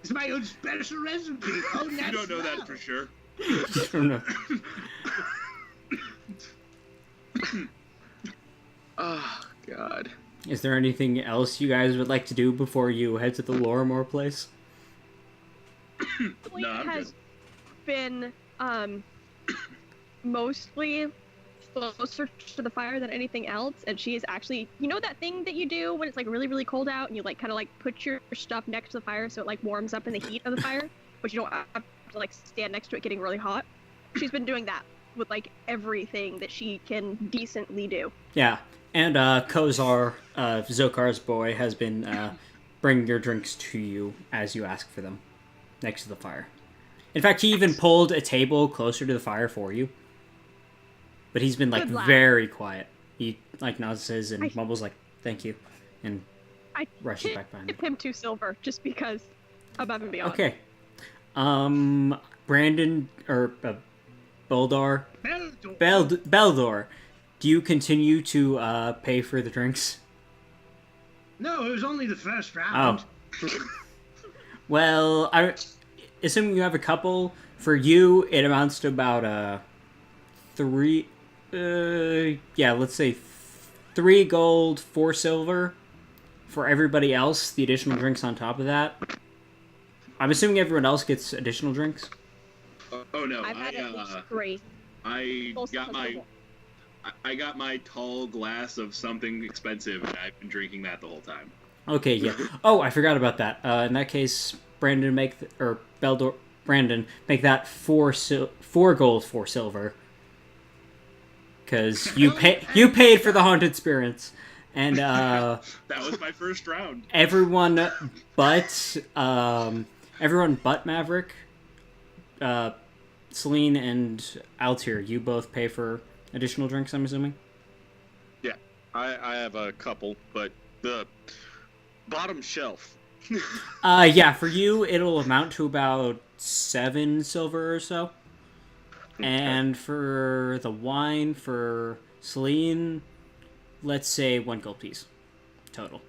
It's my own special recipe. Oh, You don't know that for sure. I don't know. Oh, God. Is there anything else you guys would like to do before you head to the Lorimore place? No, I'm has good. been mostly closer to the fire than anything else, and she is actually, you know that thing that you do when it's like really really cold out and you like kind of like put your stuff next to the fire so it like warms up in the heat of the fire, but you don't have to like stand next to it getting really hot. She's been doing that with like everything that she can decently do. Yeah, and Kozar, Zokar's boy, has been bringing your drinks to you as you ask for them, next to the fire. In fact, he even pulled a table closer to the fire for you. But he's been, like, Good lad. very quiet. He, like, nods and mumbles, like, thank you, and I rushes back behind tip him. him 2 silver just because above and beyond. Okay. Brandon, or Beldor, Beldor, do you continue to pay for the drinks? No, it was only the first round. Oh. Well, assuming you have a couple, for you, it amounts to about, 3... let's say 3 gold, 4 silver. For everybody else, the additional drinks on top of that. I'm assuming everyone else gets additional drinks. Oh no, I've had at least 3. I Both got my sensible. I got my tall glass of something expensive, and I've been drinking that the whole time. Okay, yeah. Oh, I forgot about that. In that case, Brandon, Brandon, make that 4 gold, 4 silver. Because you paid for the haunted spirits, and That was my first round. everyone but Maverick, Celine, and Altair, you both pay for additional drinks, I'm assuming. Yeah, I have a couple, but the bottom shelf. Yeah, for you it'll amount to about 7 silver or so. And for the wine, for Celine, let's say 1 gold piece. Total.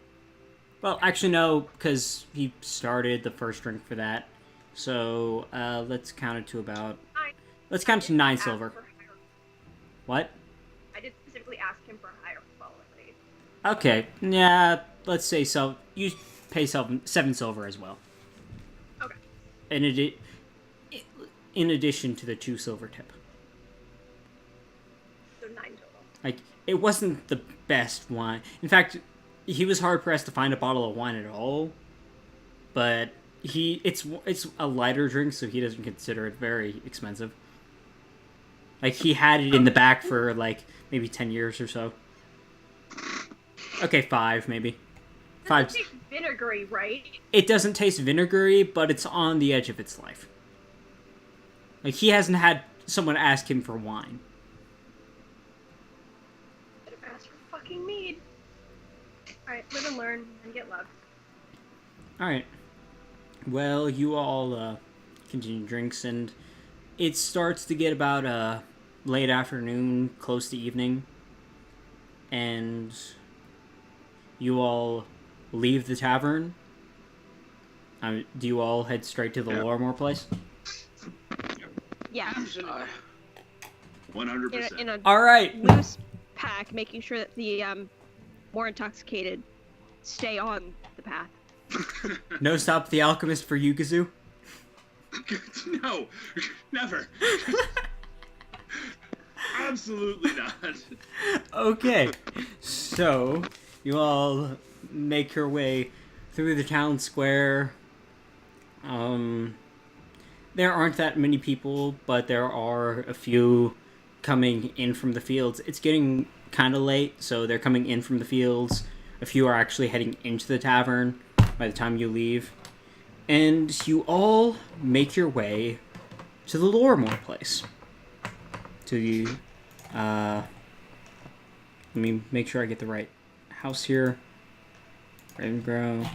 Well, actually no, because he started the first drink for that. So, let's count it to about... Let's count it to 9 silver. What? I did specifically ask him for a higher quality. Okay, yeah, let's say so. You pay 7 silver as well. Okay. And in addition to the 2 silver tip. So 9 total. Like, it wasn't the best wine. In fact, he was hard pressed to find a bottle of wine at all. But it's a lighter drink, so he doesn't consider it very expensive. Like, he had it in the back for like maybe 10 years or so. Okay, 5 maybe. 5. It tastes vinegary, right? It doesn't taste vinegary, but it's on the edge of its life. Like, he hasn't had someone ask him for wine. Should have asked for fucking mead. Alright, live and learn and get love. Alright. Well, you all continue drinks, and it starts to get about late afternoon, close to evening, and you all leave the tavern. Do you all head straight to the Lorimore place? Yeah. Absolutely. 100%. In a All right. loose pack, making sure that the more intoxicated stay on the path. No Stop the Alchemist for Yukazu? No, never. Absolutely not. Okay, so you all make your way through the town square. There aren't that many people, but there are a few coming in from the fields. It's getting kind of late, so they're coming in from the fields. A few are actually heading into the tavern by the time you leave. And you all make your way to the Lorimore place. To the, let me make sure I get the right house here. Ravengrow.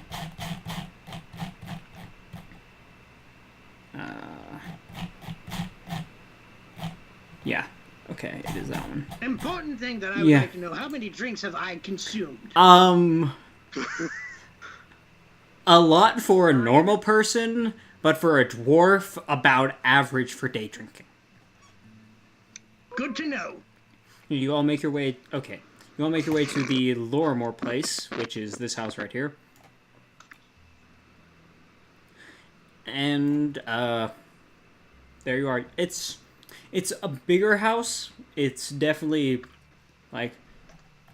Yeah. Okay, it is that one. Important thing that I would like to know, how many drinks have I consumed? A lot for a normal person, but for a dwarf, about average for day drinking. Good to know. You all make your way... Okay. You all make your way to the Lorimore place, which is this house right here. And, there you are. It's a bigger house. It's definitely, like,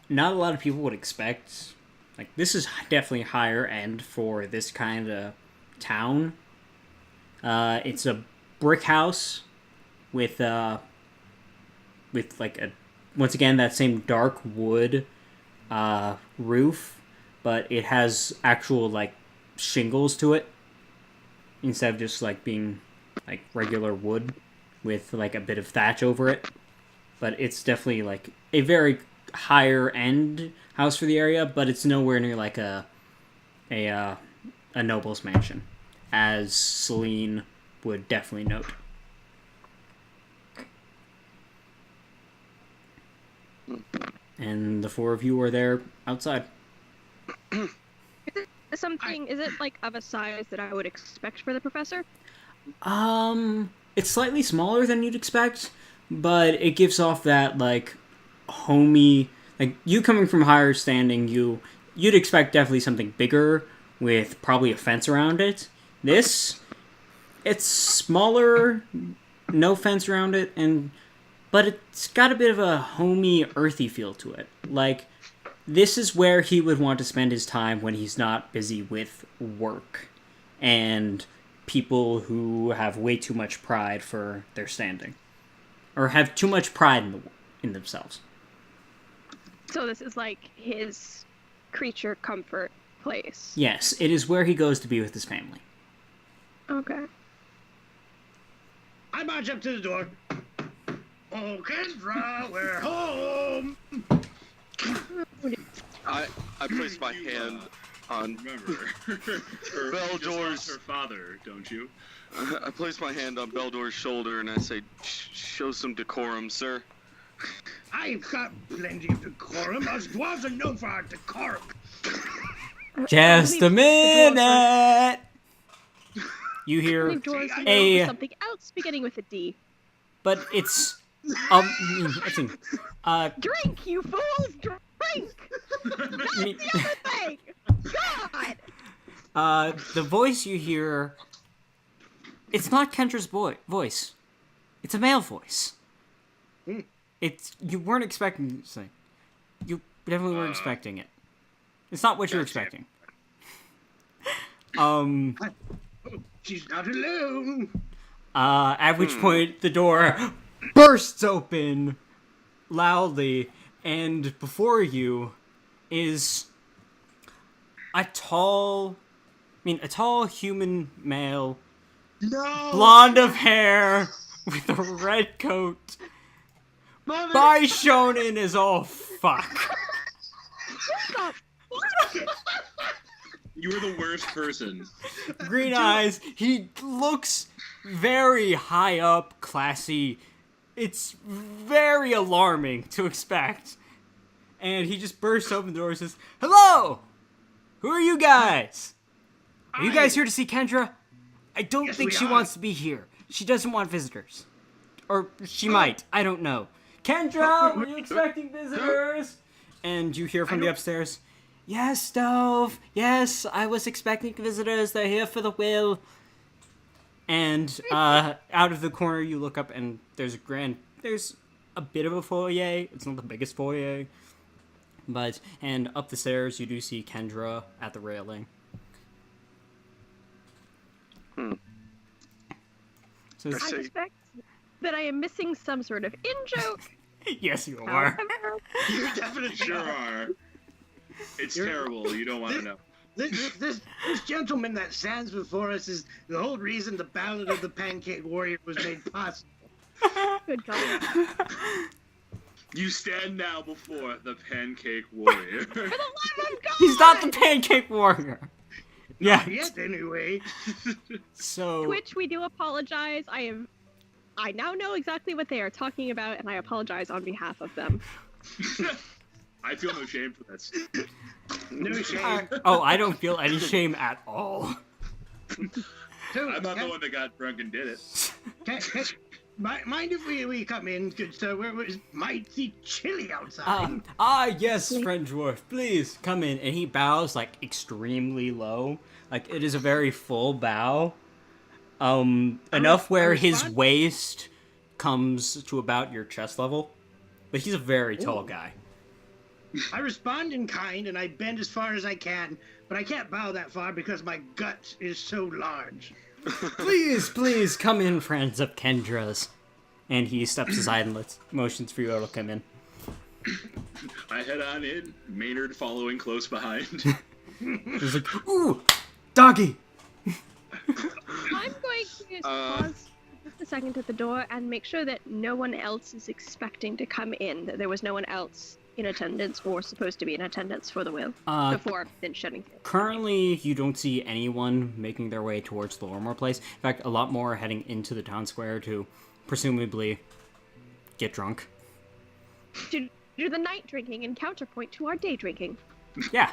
not a lot of people would expect. Like, this is definitely higher end for this kind of town. It's a brick house with like a, once again, that same dark wood roof, but it has actual, like, shingles to it instead of just, like, being, like, regular wood with, like, a bit of thatch over it. But it's definitely, like, a very higher end house for the area, but it's nowhere near, like, a noble's mansion, as Celine would definitely note. And the four of you are there outside. Is it like of a size that I would expect for the professor? It's slightly smaller than you'd expect, but it gives off that, like, homey, like, you coming from higher standing, you'd expect definitely something bigger with probably a fence around it. This, it's smaller, no fence around it, but it's got a bit of a homey, earthy feel to it. Like, this is where he would want to spend his time when he's not busy with work and people who have way too much pride for their standing, or have too much pride in themselves. So this is like his creature comfort place. Yes, it is where he goes to be with his family. Okay. I march up to the door. Oh, Kendra, we're home. I place my hand on Remember, Beldor's her father, don't you? I place my hand on Beldor's shoulder and I say, "Show some decorum, sir." I've got plenty of decorum. Us dwarves are known for our decorum. Just a minute! You hear a... something else beginning with a D. But it's... let's see. Drink, you fools! Drink! That's the other thing! God! The voice you hear... It's not Kendra's voice. It's a male voice. It's... You weren't expecting... You definitely weren't expecting it. It's not what you're expecting. She's not alone. At which point the door bursts open loudly, and before you is a tall human male, blonde of hair, with a red coat. By Shonen is all fuck. You were the worst person. Green eyes. He looks very high up, classy, it's very alarming to expect. And he just bursts open the door and says, "Hello! Who are you guys? Are you guys here to see Kendra? I don't Yes, think we she are. wants to be here. She doesn't want visitors. Or she might. I don't know. Kendra, were you expecting visitors?" And you hear from the upstairs, "Yes, Stove. Yes, I was expecting visitors. They're here for the will." And out of the corner, you look up, and there's a bit of a foyer. It's not the biggest foyer. And up the stairs, you do see Kendra at the railing. So I suspect that I am missing some sort of in-joke. yes, you are. However, You definitely sure are. It's terrible. You don't want to know. This gentleman that stands before us is the whole reason the Ballad of the Pancake Warrior was made possible. good God. You stand now before the Pancake Warrior. For the love of God! He's not the Pancake Warrior. Yeah. Yet, anyway. So. To which we do apologize. I now know exactly what they are talking about, and I apologize on behalf of them. I feel no shame for this. No shame. Oh, I don't feel any shame at all. So, I'm not the one that got drunk and did it. mind if we come in, good sir? Where is mighty chilly outside? Yes, friend dwarf, please come in. And he bows like extremely low. Like it is a very full bow. Enough where his waist comes to about your chest level. But he's a very tall guy. I respond in kind and I bend as far as I can, but I can't bow that far because my gut is so large. Please come in, friends of Kendra's. And he steps aside and motions for you all to come in. I head on in, Maynard following close behind. He's like, "Ooh, doggy!" I'm going to pause just a second at the door and make sure that no one else is expecting to come in, that there was no one else in attendance or supposed to be in attendance for the will before then shutting through. Currently, you don't see anyone making their way towards the Lormore place. In fact, a lot more are heading into the town square to presumably get drunk. To do the night drinking and counterpoint to our day drinking. Yeah.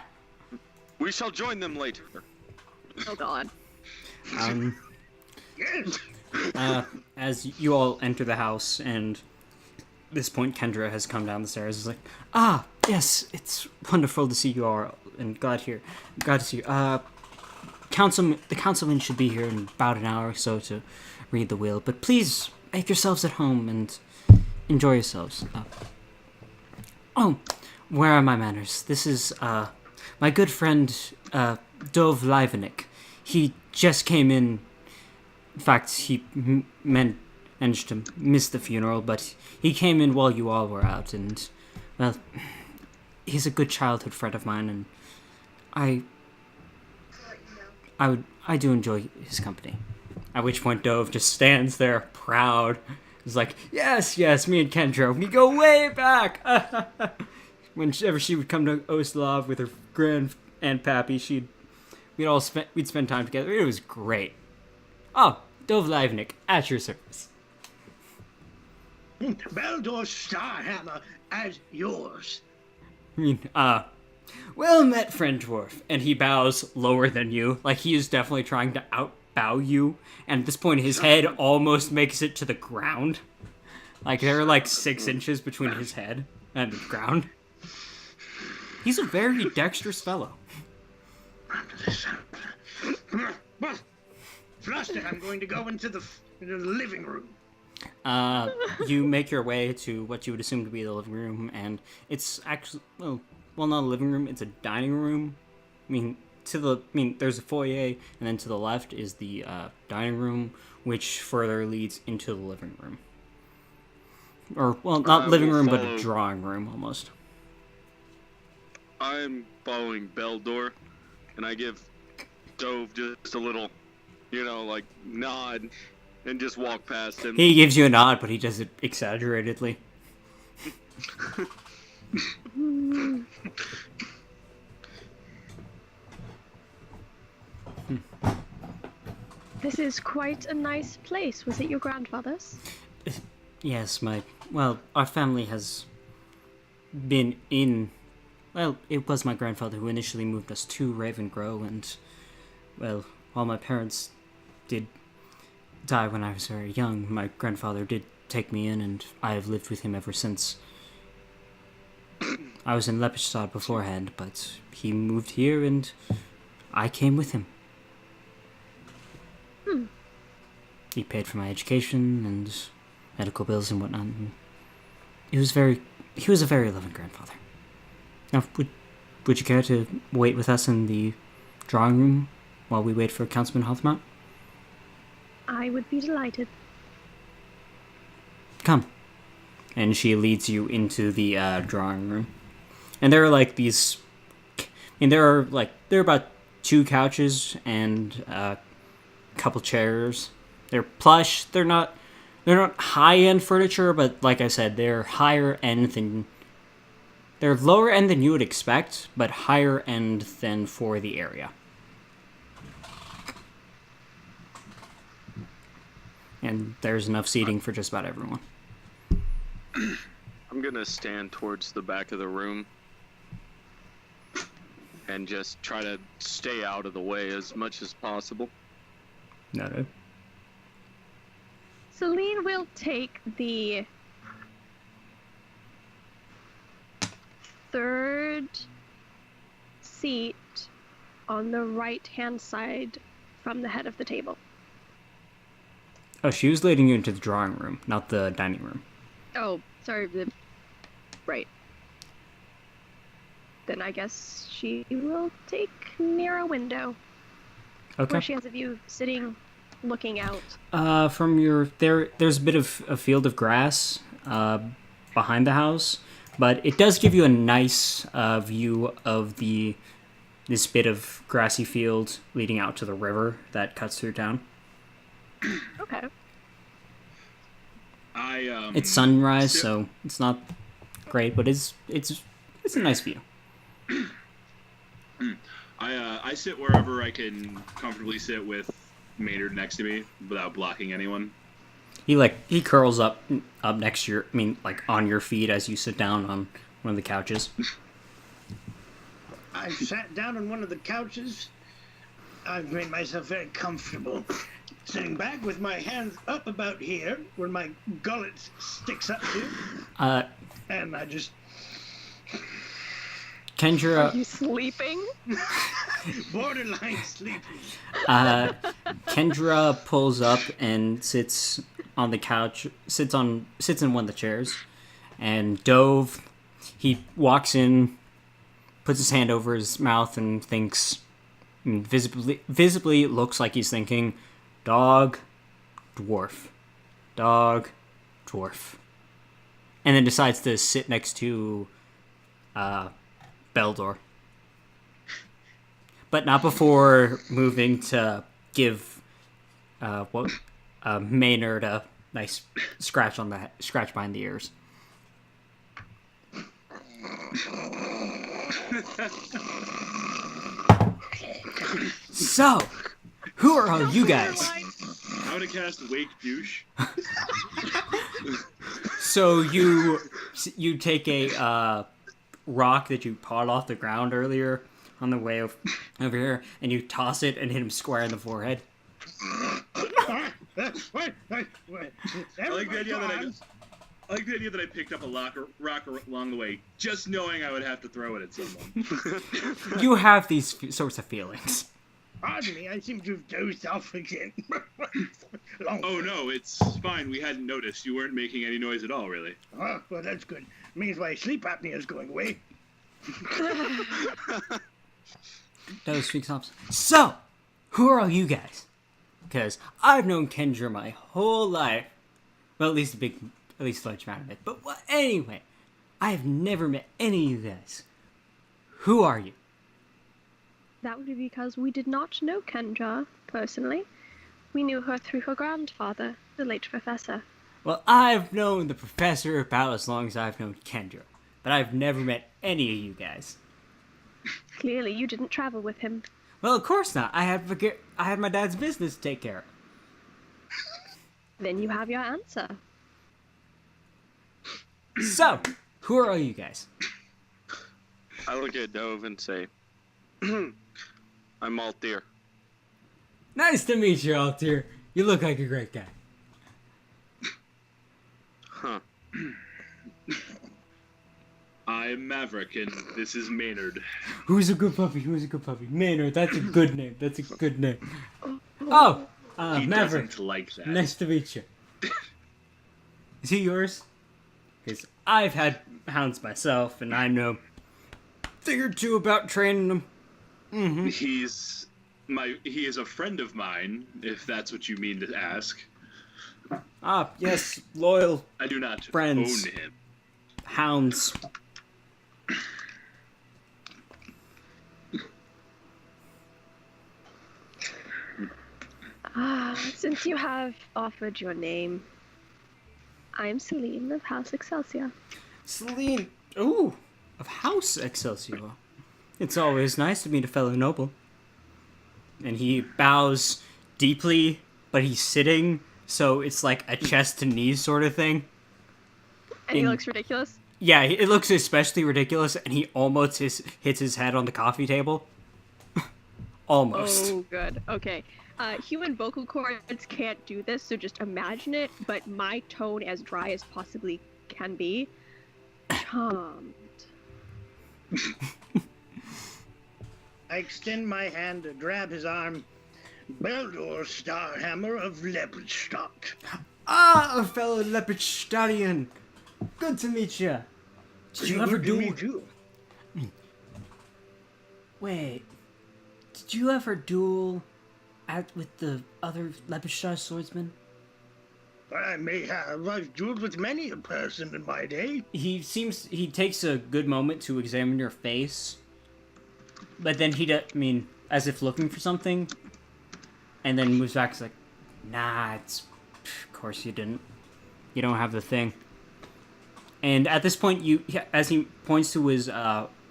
We shall join them later. Oh God. Yes. As you all enter the house, and at this point Kendra has come down the stairs. Is like, yes, it's wonderful to see you all, and glad to see you. The councilman should be here in about an hour or so to read the will, but please make yourselves at home and enjoy yourselves. Where are my manners? This is my good friend Dov Livanik. He just came in. In fact, he managed to miss the funeral, but he came in while you all were out, and, well, he's a good childhood friend of mine, and I do enjoy his company. At which point Dove just stands there, proud. He's like, yes, me and Kendra, we go way back! Whenever she would come to Oslav with her Grand Aunt Pappy, we'd spend time together. It was great. Oh, Dove Livnik, at your service. Beldor Starhammer as yours. Well met, friend dwarf. And he bows lower than you, like he is definitely trying to outbow you. And at this point, his head almost makes it to the ground. Like there are like 6 inches between his head and the ground. He's a very dexterous fellow. Fluster, I'm going to go into the living room. You make your way to what you would assume to be the living room, and it's actually, well, not a living room, it's a dining room. There's a foyer, and then to the left is the dining room, which further leads into the living room. Or, well, not living room, but a drawing room, almost. I'm following Beldor, and I give Dove just a little, nod, and just walk past him. He gives you a nod, but he does it exaggeratedly. This is quite a nice place. Was it your grandfather's? Yes, our family has been in. Well, it was my grandfather who initially moved us to Ravengrow, and, well, while my parents did die when I was very young, my grandfather did take me in, and I have lived with him ever since. I was in Lepidstad beforehand, but he moved here, and I came with him. He paid for my education and medical bills and whatnot. And he was a very loving grandfather. Now, would you care to wait with us in the drawing room while we wait for Councilman Hothmont? I would be delighted. Come. And she leads you into the drawing room. And there are there are about 2 couches and a couple chairs. They're plush. They're not high-end furniture, but like I said, they're higher end than... They're lower end than you would expect, but higher end than for the area. And there's enough seating for just about everyone. I'm gonna stand towards the back of the room and just try to stay out of the way as much as possible. No. Celine will take the 3rd seat on the right-hand side from the head of the table. Oh, she was leading you into the drawing room, not the dining room. Oh, sorry. Right. Then I guess she will take near a window. Okay. Where she has a view sitting, looking out. From there's a bit of a field of grass behind the house, but it does give you a nice view of this bit of grassy field leading out to the river that cuts through town. Okay. It's sunrise, so it's not great, but it's a nice view. I sit wherever I can comfortably sit with Maynard next to me without blocking anyone. He curls up next to on your feet as you sit down on one of the couches. I've sat down on one of the couches. I've made myself very comfortable. Sitting back with my hands up about here, where my gullet sticks up to. And I just... Kendra... Are you sleeping? Borderline sleeping. Kendra pulls up and sits on the couch, sits in one of the chairs, and Dove, he walks in, puts his hand over his mouth and thinks, visibly it looks like he's thinking, dog, dwarf, dog, dwarf, and then decides to sit next to Beldor. But not before moving to give Maynard a nice scratch behind the ears. So, who are all you guys? I'm gonna cast Wake Douche. So you take a rock that you pawed off the ground earlier on the way over here, and you toss it and hit him square in the forehead. I like the idea that I picked up a rock along the way, just knowing I would have to throw it at someone. You have these sorts of feelings. Pardon me, I seem to have dozed off again. Oh no, it's fine. We hadn't noticed. You weren't making any noise at all, really. Oh, well, that's good. Means my sleep apnea is going away. Those speaks up. So, who are all you guys? Because I've known Kendra my whole life. Well, at least a large amount of it. But anyway, I have never met any of you guys. Who are you? That would be because we did not know Kendra personally. We knew her through her grandfather, the late professor. Well, I've known the professor about as long as I've known Kendra, but I've never met any of you guys. Clearly, you didn't travel with him. Well, of course not. I had my dad's business to take care of. Then you have your answer. So, who are all you guys? I look at Dove and say, I'm Altair. Nice to meet you, Altair. You look like a great guy. Huh. I'm Maverick, and this is Maynard. Who's a good puppy? Who's a good puppy? Maynard, that's a good name. That's a good name. Oh, He Maverick. doesn't like that. Nice to meet you. Is he yours? Because I've had hounds myself, and I know a thing or two about training them. Mm-hmm. He is a friend of mine, if that's what you mean to ask. Ah, yes, loyal I do not Friends. own him. hounds. Since you have offered your name, I'm Celine of House Excelsior. Celine, ooh, of House Excelsior. It's always nice to meet a fellow noble. And he bows deeply, but he's sitting, so it's like a chest to knees sort of thing. And he looks ridiculous. Yeah, it looks especially ridiculous, and he almost hits his head on the coffee table. Almost. Oh, good. Okay. Human vocal cords can't do this, so just imagine it, but my tone as dry as possibly can be. Charmed. I extend my hand to grab his arm. Beldor Starhammer of Leopardstock. Ah, a fellow Leopardstadian. Good to meet you. Did you ever Good to do... meet you. Wait. Did you ever duel with the other Leopardstock swordsman? I may have. I've dueled with many a person in my day. He takes a good moment to examine your face. But then as if looking for something. And then moves back, he's like, nah, of course you didn't. You don't have the thing. And at this point, as he points to his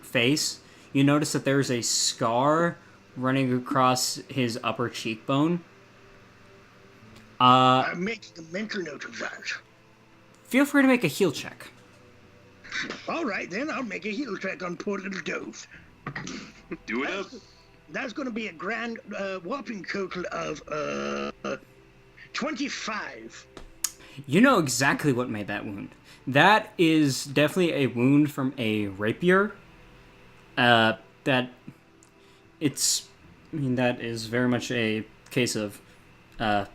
face, you notice that there's a scar running across his upper cheekbone. I'm making a mental note of that. Feel free to make a heal check. All right, then I'll make a heal check on poor little Dove. Do it up. That's going to be a grand whopping total of 25. You know exactly what made that wound. That is definitely a wound from a rapier. That is very much a case of, it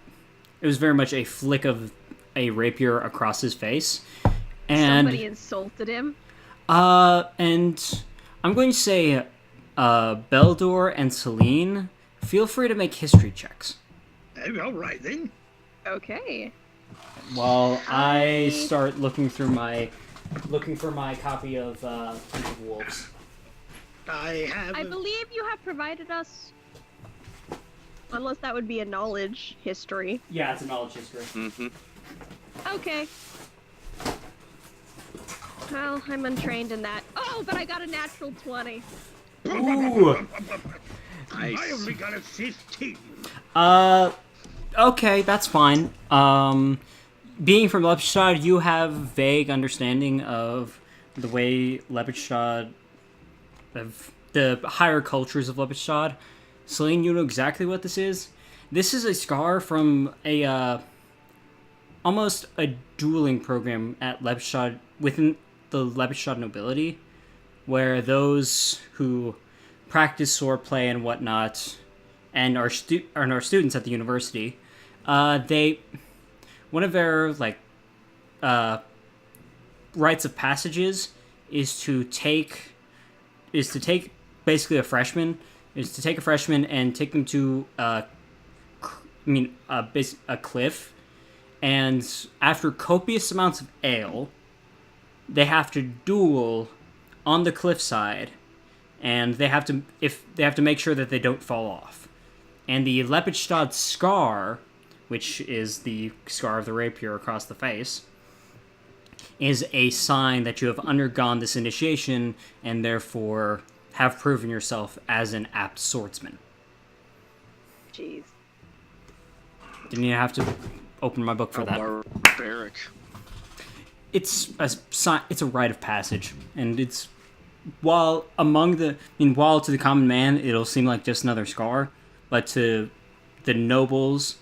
was very much a flick of a rapier across his face. And, somebody insulted him. And I'm going to say, Beldor and Celine, feel free to make history checks. All right, then. Okay. While I start looking for my copy of Hunter of Wolves. I believe you have provided us, unless that would be a knowledge history. Yeah, it's a knowledge history. Mm-hmm. Okay. Well, I'm untrained in that. Oh, but I got a natural 20. Ooh. I only got a 15. Okay, that's fine. Being from Lepidstad, you have vague understanding of the way Lepidstad, of the higher cultures of Lepidstad. Celine, you know exactly what this is. This is a scar from a, almost a dueling program at Lepidstad, within the Lepidstad nobility, where those who practice swordplay and whatnot, and are students at the university, one of their rites of passages is to take basically a freshman and take them to a cliff, and after copious amounts of ale, they have to duel on the cliffside, and they have to make sure that they don't fall off. And the Lepidstad scar, which is the scar of the rapier across the face, is a sign that you have undergone this initiation and therefore have proven yourself as an apt swordsman. Jeez. Didn't you have to open my book for that? Barbaric. it's a rite of passage, and it's while to the common man it'll seem like just another scar, but to the nobles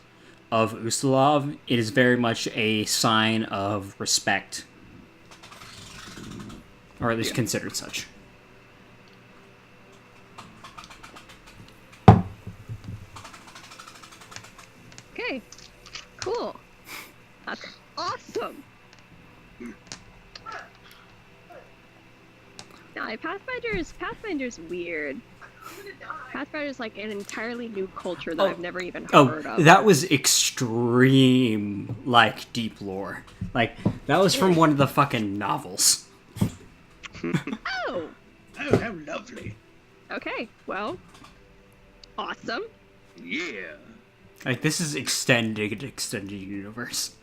of Ustalov, it is very much a sign of respect, or at least considered such. Okay, cool. That's awesome. Nah, Pathfinder's weird. Pathfinder's like an entirely new culture that I've never even heard of. That was extreme, like, deep lore. Like, that was from one of the fucking novels. Oh, how lovely. okay, well, awesome. Yeah. Like, this is extended universe.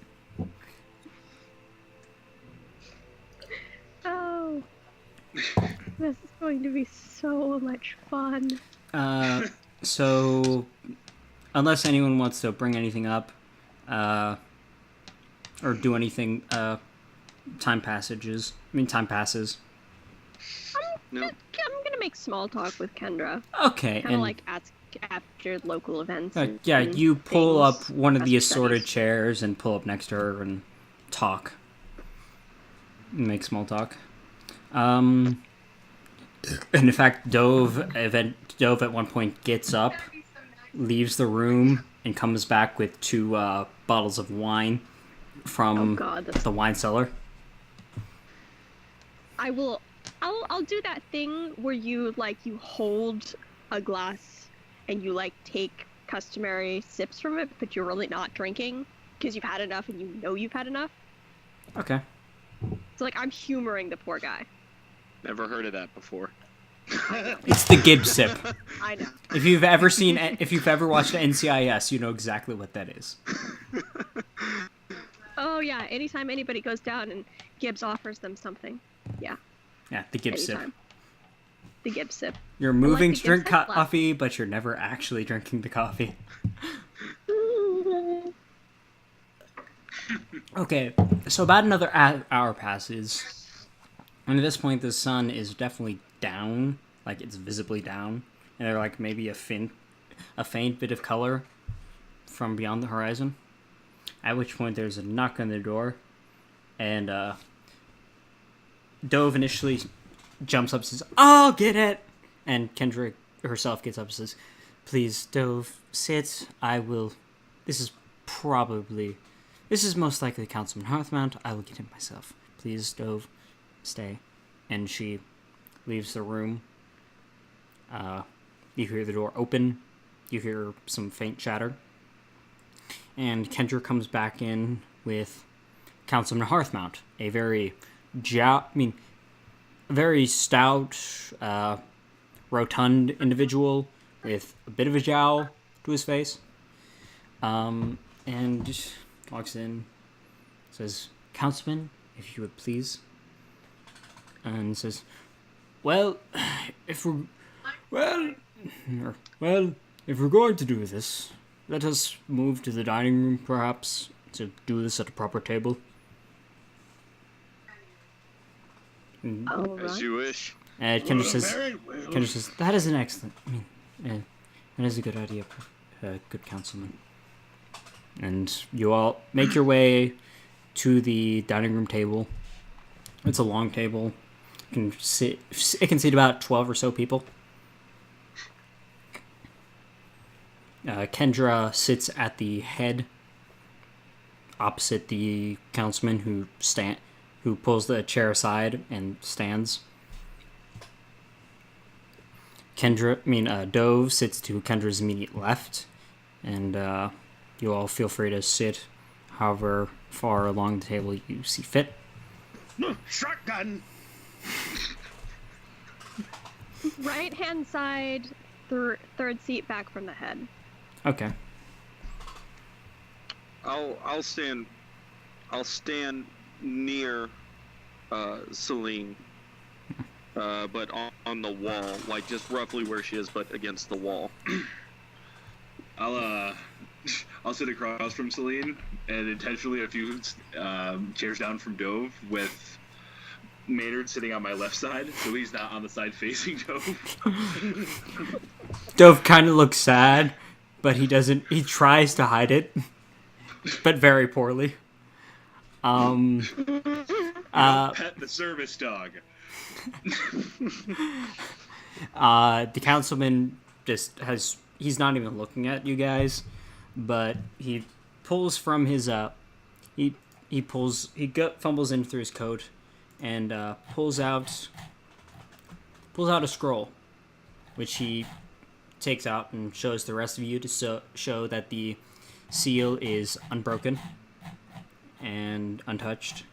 Oh, this is going to be so much fun. So, unless anyone wants to bring anything up, or do anything, time passes. No. I'm gonna make small talk with Kendra. Okay, Kind of like ask after local events. yeah, and you pull things, up one of the ask for assorted studies. chairs and pull up next to her and talk. Make small talk. And in fact, Dove at one point gets up, leaves the room, and comes back with 2 bottles of wine from the wine cellar. I'll do that thing where you hold a glass and you take customary sips from it, but you're really not drinking because you've had enough and you know you've had enough. Okay. So I'm humoring the poor guy. Never heard of that before. It's the Gibbs sip. I know. If you've ever watched NCIS, you know exactly what that is. Oh yeah, anytime anybody goes down and Gibbs offers them something. Yeah. Yeah, the Gibbs sip. Anytime. The Gibbs sip. You're moving the to drink Gibbs sip coffee, but you're never actually drinking the coffee. Okay, so about another hour passes, and at this point the sun is definitely down, like it's visibly down, and there's maybe a faint bit of color from beyond the horizon. At which point there's a knock on the door, and Dove initially jumps up and says, "I'll get it," and Kendra herself gets up and says, "Please, Dove, sit. I will. This is most likely Councilman Hearthmount. I will get him myself. Please, Dove, stay." And she leaves the room. You hear the door open. You hear some faint chatter. And Kendra comes back in with Councilman Hearthmount, a very stout, rotund individual with a bit of a jowl to his face. And walks in, says, "Councilman, if you would please." And says, if we're going to do this, let us move to the dining room, perhaps, to do this at a proper table. As you wish. And Kendra says, "That is an excellent, that is a good idea, good councilman." And you all make your way to the dining room table. It's a long table. It can seat about 12 or so people. Kendra sits at the head, opposite the councilman who pulls the chair aside and stands. Dove sits to Kendra's immediate left, and you all feel free to sit however far along the table you see fit. Shotgun. Right hand side, third seat back from the head. Okay. I'll stand near Celine, but on the wall, like just roughly where she is, but against the wall. I'll sit across from Celine and intentionally a few chairs down from Dove with Maynard sitting on my left side, so he's not on the side facing Dove. Dove kind of looks sad, but he doesn't. He tries to hide it, but very poorly. Pet the service dog. The councilman just has. He's not even looking at you guys, but he pulls from his fumbles in through his coat and pulls out a scroll, which he takes out and shows the rest of you to show that the seal is unbroken and untouched,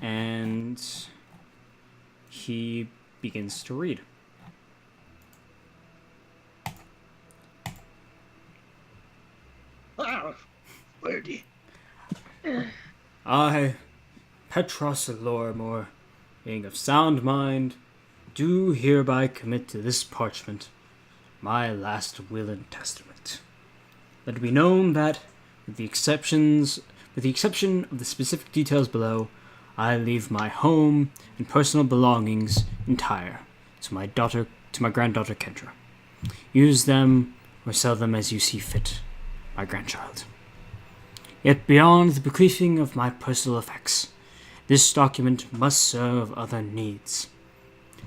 and he begins to read. Wow, wordy. I, Petros Lorimore, being of sound mind, do hereby commit to this parchment my last will and testament. Let it be known that, with the exception of the specific details below, I leave my home and personal belongings entire to my granddaughter Kendra. Use them or sell them as you see fit, my grandchild. Yet beyond the bequeathing of my personal effects, this document must serve other needs.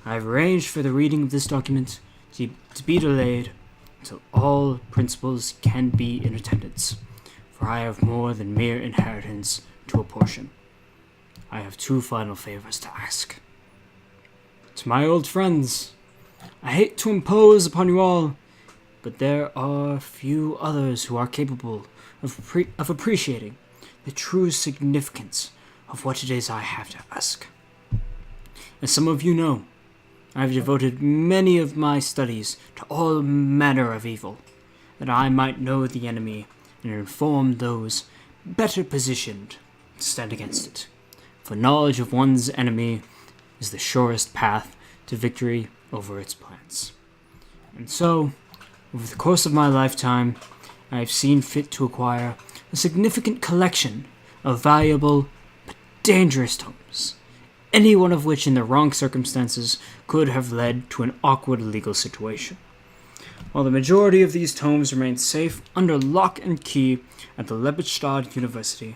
I have arranged for the reading of this document to be delayed until all principals can be in attendance, for I have more than mere inheritance to apportion. I have two final favors to ask. To my old friends, I hate to impose upon you all, but there are few others who are capable of appreciating the true significance of what it is I have to ask. As some of you know, I have devoted many of my studies to all manner of evil, that I might know the enemy and inform those better positioned to stand against it. For knowledge of one's enemy is the surest path to victory over its plans. And so, over the course of my lifetime, I have seen fit to acquire a significant collection of valuable but dangerous tomes, any one of which in the wrong circumstances could have led to an awkward legal situation. While the majority of these tomes remain safe under lock and key at the Lepidstadt University,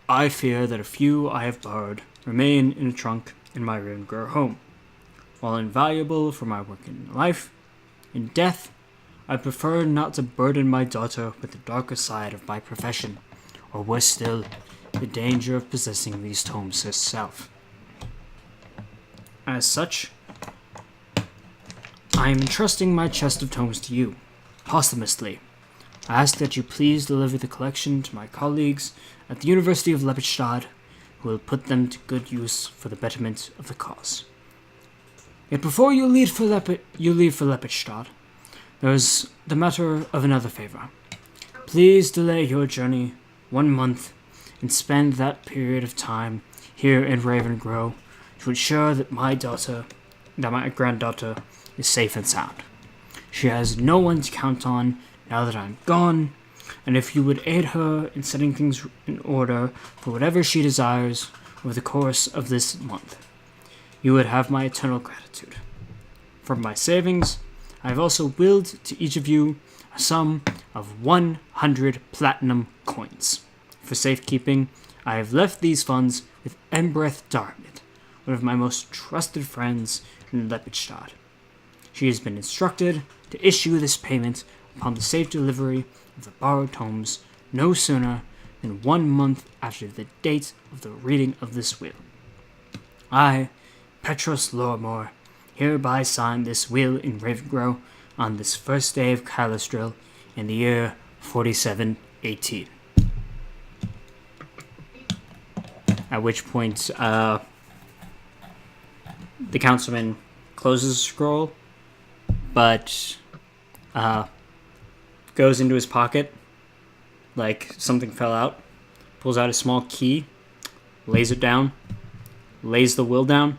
I fear that a few I have borrowed remain in a trunk in my Ravengrow home. While invaluable for my work in life, in death, I prefer not to burden my daughter with the darker side of my profession, or worse still, the danger of possessing these tomes herself. As such, I am entrusting my chest of tomes to you, posthumously. I ask that you please deliver the collection to my colleagues at the University of Lepidstadt, who will put them to good use for the betterment of the cause. Yet before you leave for Lepidstadt, there is the matter of another favor. Please delay your journey 1 month and spend that period of time here in Ravengrow to ensure that my granddaughter is safe and sound. She has no one to count on now that I'm gone, and if you would aid her in setting things in order for whatever she desires over the course of this month, you would have my eternal gratitude. From my savings, I have also willed to each of you a sum of 100 platinum coins. For safekeeping, I have left these funds with Embreth Dartmouth, one of my most trusted friends in Lepidstadt. She has been instructed to issue this payment upon the safe delivery of the borrowed tomes no sooner than 1 month after the date of the reading of this will. I, Petros Lorimore, hereby sign this will in Ravengrow on this first day of Calistril in the year 4718. At which point, the councilman closes the scroll, but goes into his pocket like something fell out, pulls out a small key, lays it down, lays the will down,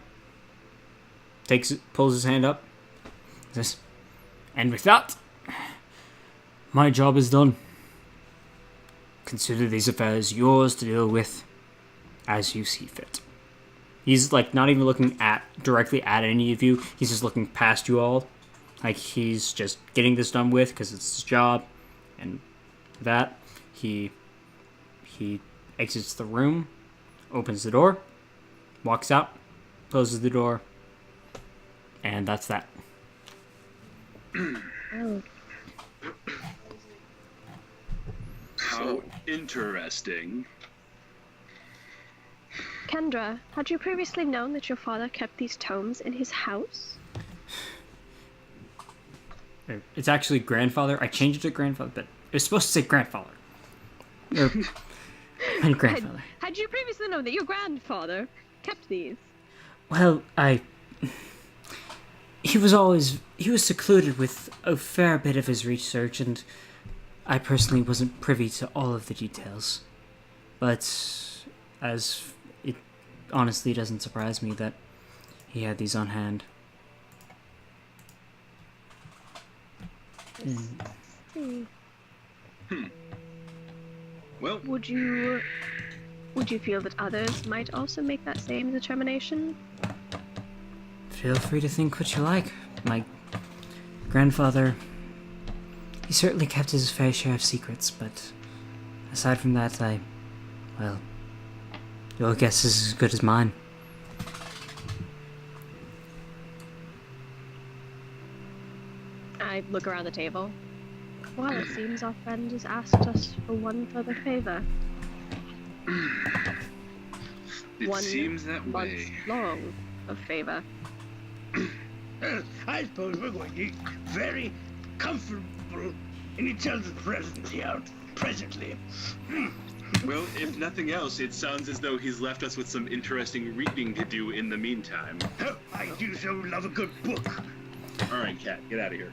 pulls his hand up, says, and with that, my job is done. consider these affairs yours to deal with as you see fit. He's like not even looking directly at any of you. He's just looking past you all. Like he's just getting this done with because it's his job. And that he exits the room, opens the door, walks out, closes the door, and that's that. Oh. How interesting. Kendra, had you previously known that your father kept these tomes in his house? It's actually grandfather. I changed it to grandfather, but it was supposed to say grandfather. Or my grandfather. Had you previously known that your grandfather kept these? Well, he was secluded with a fair bit of his research, and I personally wasn't privy to all of the details. But as it honestly doesn't surprise me that he had these on hand. Well, Would you feel that others might also make that same determination? Feel free to think what you like. My grandfather, he certainly kept his fair share of secrets, but aside from that, your guess is as good as mine. I look around the table. Well, it seems our friend has asked us for one further favor. it seems that month way. long of favor. I suppose we're going to be very comfortable in each other's presence here presently. Well, if nothing else, it sounds as though he's left us with some interesting reading to do in the meantime. Oh, I do so love a good book. All right, Cat, get out of here.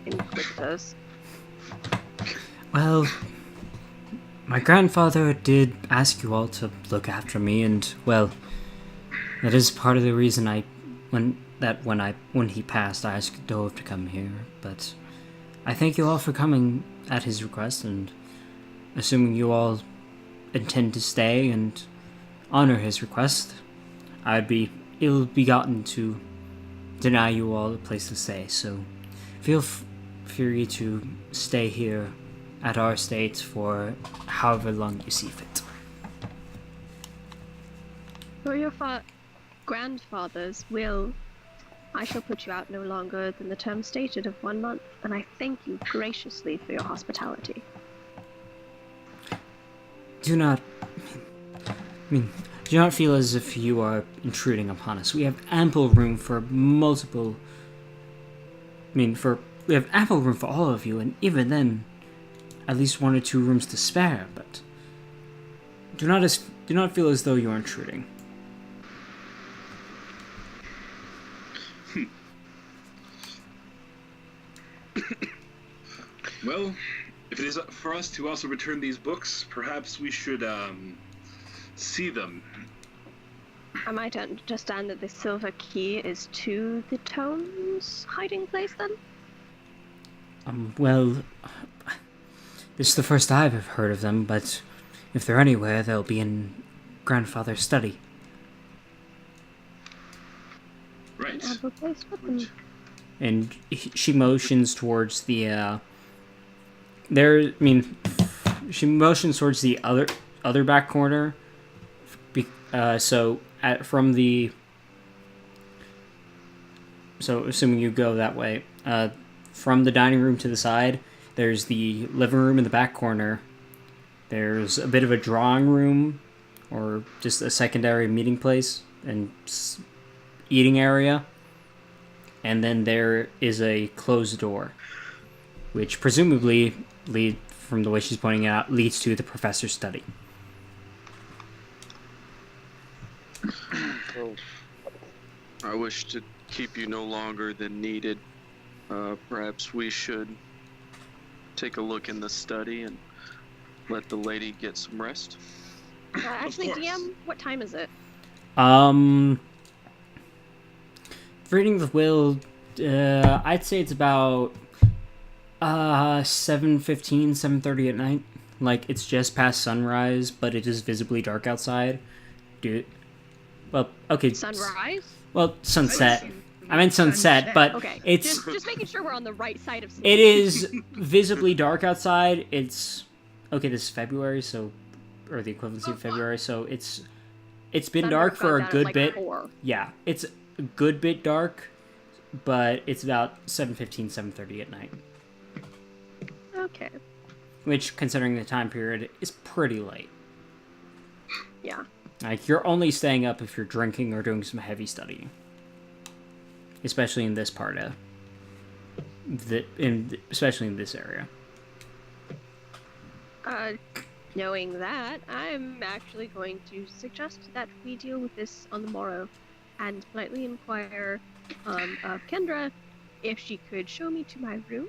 Inquisitors. Well, my grandfather did ask you all to look after me, and well, that is part of the reason when he passed, I asked Dove to come here. But I thank you all for coming at his request, and assuming you all intend to stay and honor his request, I'd be ill-begotten to deny you all a place to stay. So feel free to stay here at our estate for however long you see fit. For your grandfather's will, I shall put you out no longer than the term stated of 1 month, and I thank you graciously for your hospitality. Do not feel as if you are intruding upon us. We have ample room for we have ample room for all of you, and even then, at least 1 or 2 rooms to spare. But do not feel as though you are intruding. Well, if it is for us to also return these books, perhaps we should see them. Am I to understand that the silver key is to the tome's hiding place, then? Well, this is the first I've ever heard of them, but if they're anywhere, they'll be in Grandfather's study. Right. I have a place for them. And she motions towards the she motions towards the other back corner. So assuming you go that way, from the dining room to the side, there's the living room in the back corner. There's a bit of a drawing room, or just a secondary meeting place and eating area. And then there is a closed door, which presumably, from the way she's pointing it out, leads to the professor's study. Well, I wish to keep you no longer than needed. Perhaps we should take a look in the study and let the lady get some rest. Actually, DM, what time is it? Reading the will, I'd say it's about 7:15, 7:30 at night. like it's just past sunrise, but it is visibly dark outside. Dude, well, okay. Sunrise? Well, sunset. I meant sunset, but Okay. it's Just making sure we're on the right side of it is visibly dark outside. It's okay. This is February, so or the equivalency of February, so it's been dark for a good bit. 4. Yeah, it's a good bit dark, but it's about 7:15, 7:30 at night. Okay. Which, considering the time period, is pretty late. Yeah. Like, you're only staying up if you're drinking or doing some heavy studying. Especially in this part of... especially in this area. Knowing that, I'm actually going to suggest that we deal with this on the morrow and politely inquire of Kendra if she could show me to my room.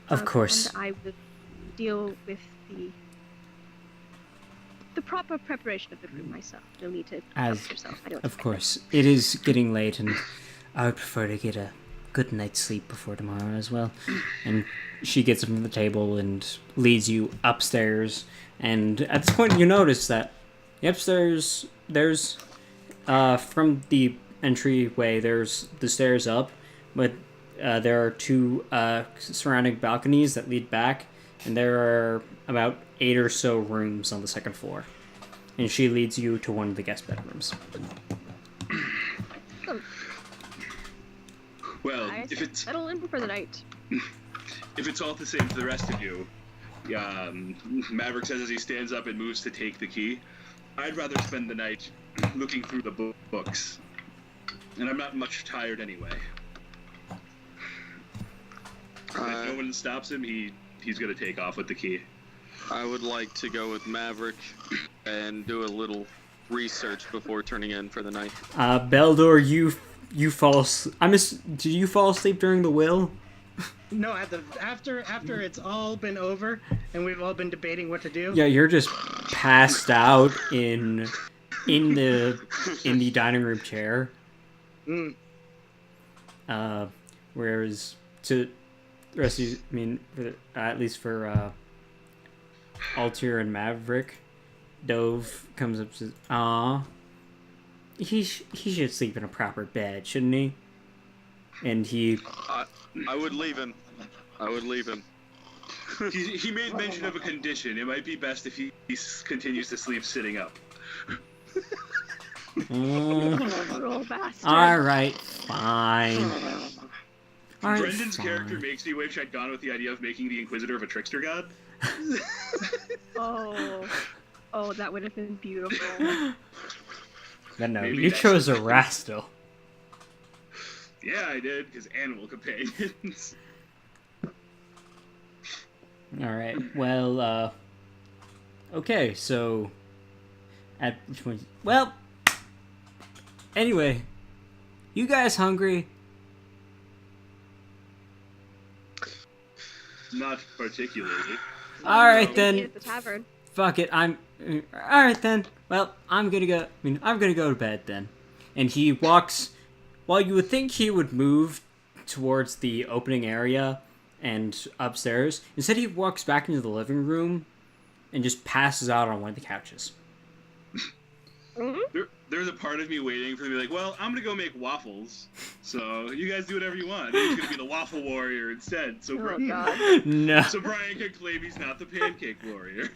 Of course. And I will deal with the proper preparation of the room myself. No need to help yourself. I don't Of expect course. It is getting late, and I would prefer to get a good night's sleep before tomorrow as well. And she gets up from the table and leads you upstairs. And at this point, you notice that the upstairs, there's, from the entryway, there's the stairs up, but there are 2 surrounding balconies that lead back, and there are about 8 or so rooms on the second floor. And she leads you to one of the guest bedrooms. Well, I if it's settle in for the night. if it's all the same to the rest of you, Maverick says as he stands up and moves to take the key, I'd rather spend the night looking through the books. And I'm not much tired anyway. If no one stops him, he's gonna take off with the key. I would like to go with Maverick and do a little research before turning in for the night. Beldor, you fall. Did you fall asleep during the will? No, after it's all been over and we've all been debating what to do. Yeah, you're just passed out in the dining room chair. Mm. Whereas to the rest of you, I mean, at least for Altier and Maverick, Dove comes up and says, "Aw, he should sleep in a proper bed, shouldn't he?" And he... I would leave him. He made mention of a condition. It might be best if he continues to sleep sitting up. Little bastard. Alright, fine. Alright, Brendan's fine. character makes me wish I'd gone with the idea of making the Inquisitor of a trickster god. Oh, that would have been beautiful. But no, Maybe you that's- chose a Rastal. Yeah, I did, because animal companions. Alright, well, okay, so... At which point... Well... Anyway, you guys hungry? Not particularly. Alright Eat then, at the tavern. fuck it, alright then, well, I'm gonna go to bed then. And he walks, while you would think he would move towards the opening area and upstairs, instead he walks back into the living room and just passes out on one of the couches. There's a part of me waiting for me like, well, I'm gonna go make waffles. So you guys do whatever you want. He's gonna be the waffle warrior instead. So Oh god. No. so Brian can claim he's not the pancake warrior.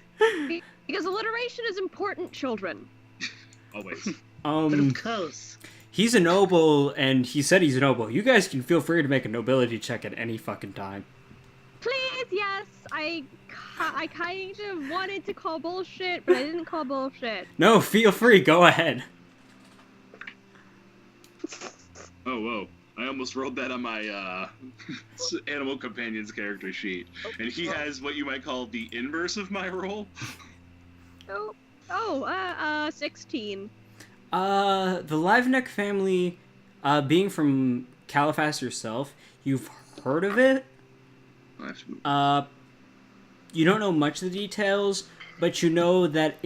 Because alliteration is important, children. Always. But of course. He's a noble, and he said he's a noble. You guys can feel free to make a nobility check at any fucking time. Please, yes. I kind of wanted to call bullshit, but I didn't call bullshit. No, feel free, go ahead. Oh, whoa. I almost rolled that on my animal companion's character sheet. And he has what you might call the inverse of my roll. 16. The Liveneck family, being from Califas yourself, you've heard of it. You don't know much of the details, but you know that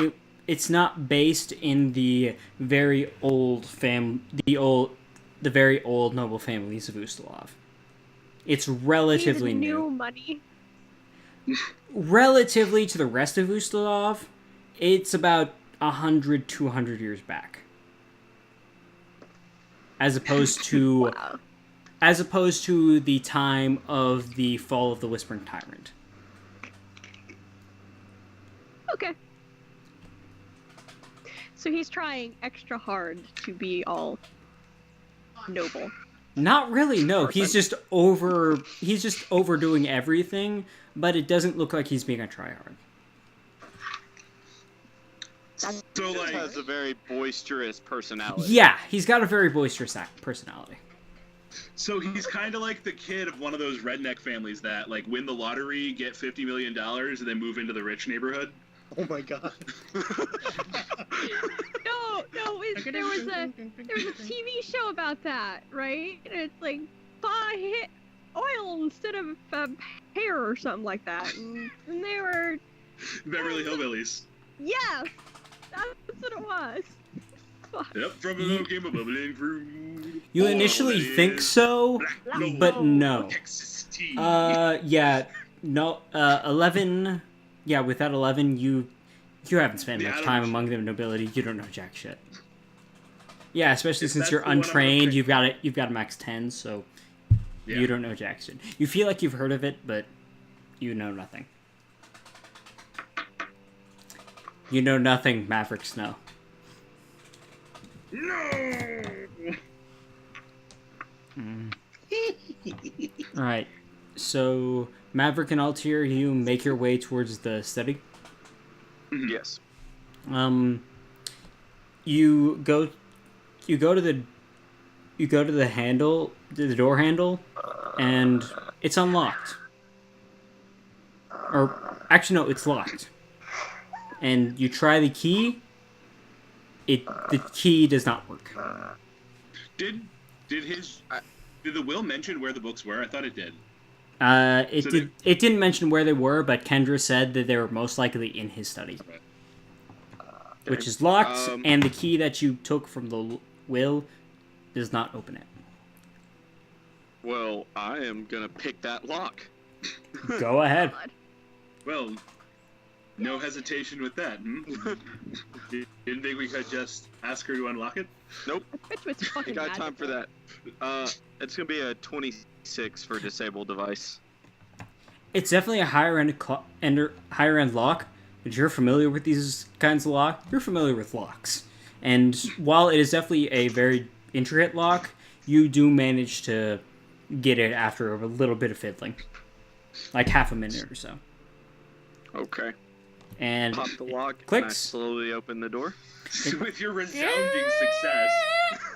it's not based in the very old the very old noble families of Ustalov. It's relatively Need new. new money. relatively to the rest of Ustalav, it's about 100, 200 years back. As opposed to Wow. as opposed to the time of the fall of the Whispering Tyrant. Okay. So he's trying extra hard to be all noble. Not really, no. He's just overdoing everything, but it doesn't look like he's being a tryhard. So He like, has a very boisterous personality. Yeah, he's got a very boisterous personality. so he's kind of like the kid of one of those redneck families that like win the lottery, get $50 million, and then move into the rich neighborhood. Oh my god. No, there was a TV show about that, right? And it's like buy oil instead of hair or something like that, and they were Beverly Hillbillies. yes, that's what it was. Fuck. Yep, from below came a bubbling fruit. You Oh, initially that think is so, black but no. Texas tea. Yeah, no, 11, yeah, with that 11, you haven't spent Yeah, I much don't time know among the nobility, you don't know jack shit. Yeah, especially If since that's you're the one I'm untrained, gonna you've got a max 10, so Yeah. you don't know jack shit. You feel like you've heard of it, but you know nothing. You know nothing, Maverick Snow. No. Alright, so Maverick and Altair, you make your way towards the study. Yes. You go to the handle, to the door handle, and it's unlocked. Or actually no, it's locked. And you try the key. The key does not work. Did the will mention where the books were? I thought it did. It didn't mention where they were, but Kendra said that they were most likely in his study, Okay. which is locked, Um, and the key that you took from the will does not open it. Well, I am gonna pick that lock. Go ahead. God. Well, no hesitation with that. Didn't think we could just ask her to unlock it? Nope. I bet you it's I fucking got time for magical. that. It's gonna be a 26 for disabled device. It's definitely a higher end lock, but you're familiar with these kinds of lock. You're familiar with locks, and while it is definitely a very intricate lock, you do manage to get it after a little bit of fiddling, like half a minute or so. Okay. And Pop the lock. And I clicks. slowly open the door. With your resounding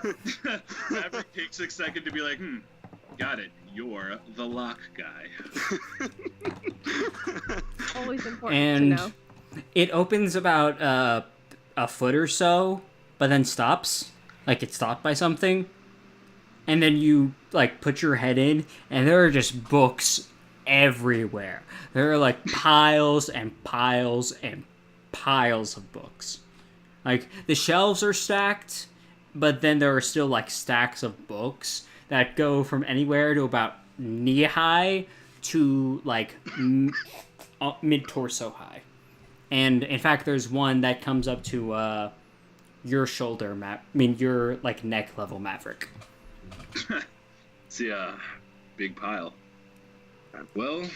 success, Maverick takes a second to be like, got it. You're the lock guy. Always important And to know. it opens about a foot or so, but then stops, like it's stopped by something. And then you like put your head in, and there are just books everywhere. There are like piles and piles and piles of books. Like the shelves are stacked, but then there are still like stacks of books that go from anywhere to about knee high to like mid torso high. And in fact, there's one that comes up to your shoulder, your like neck level, Maverick. See a big pile. Well,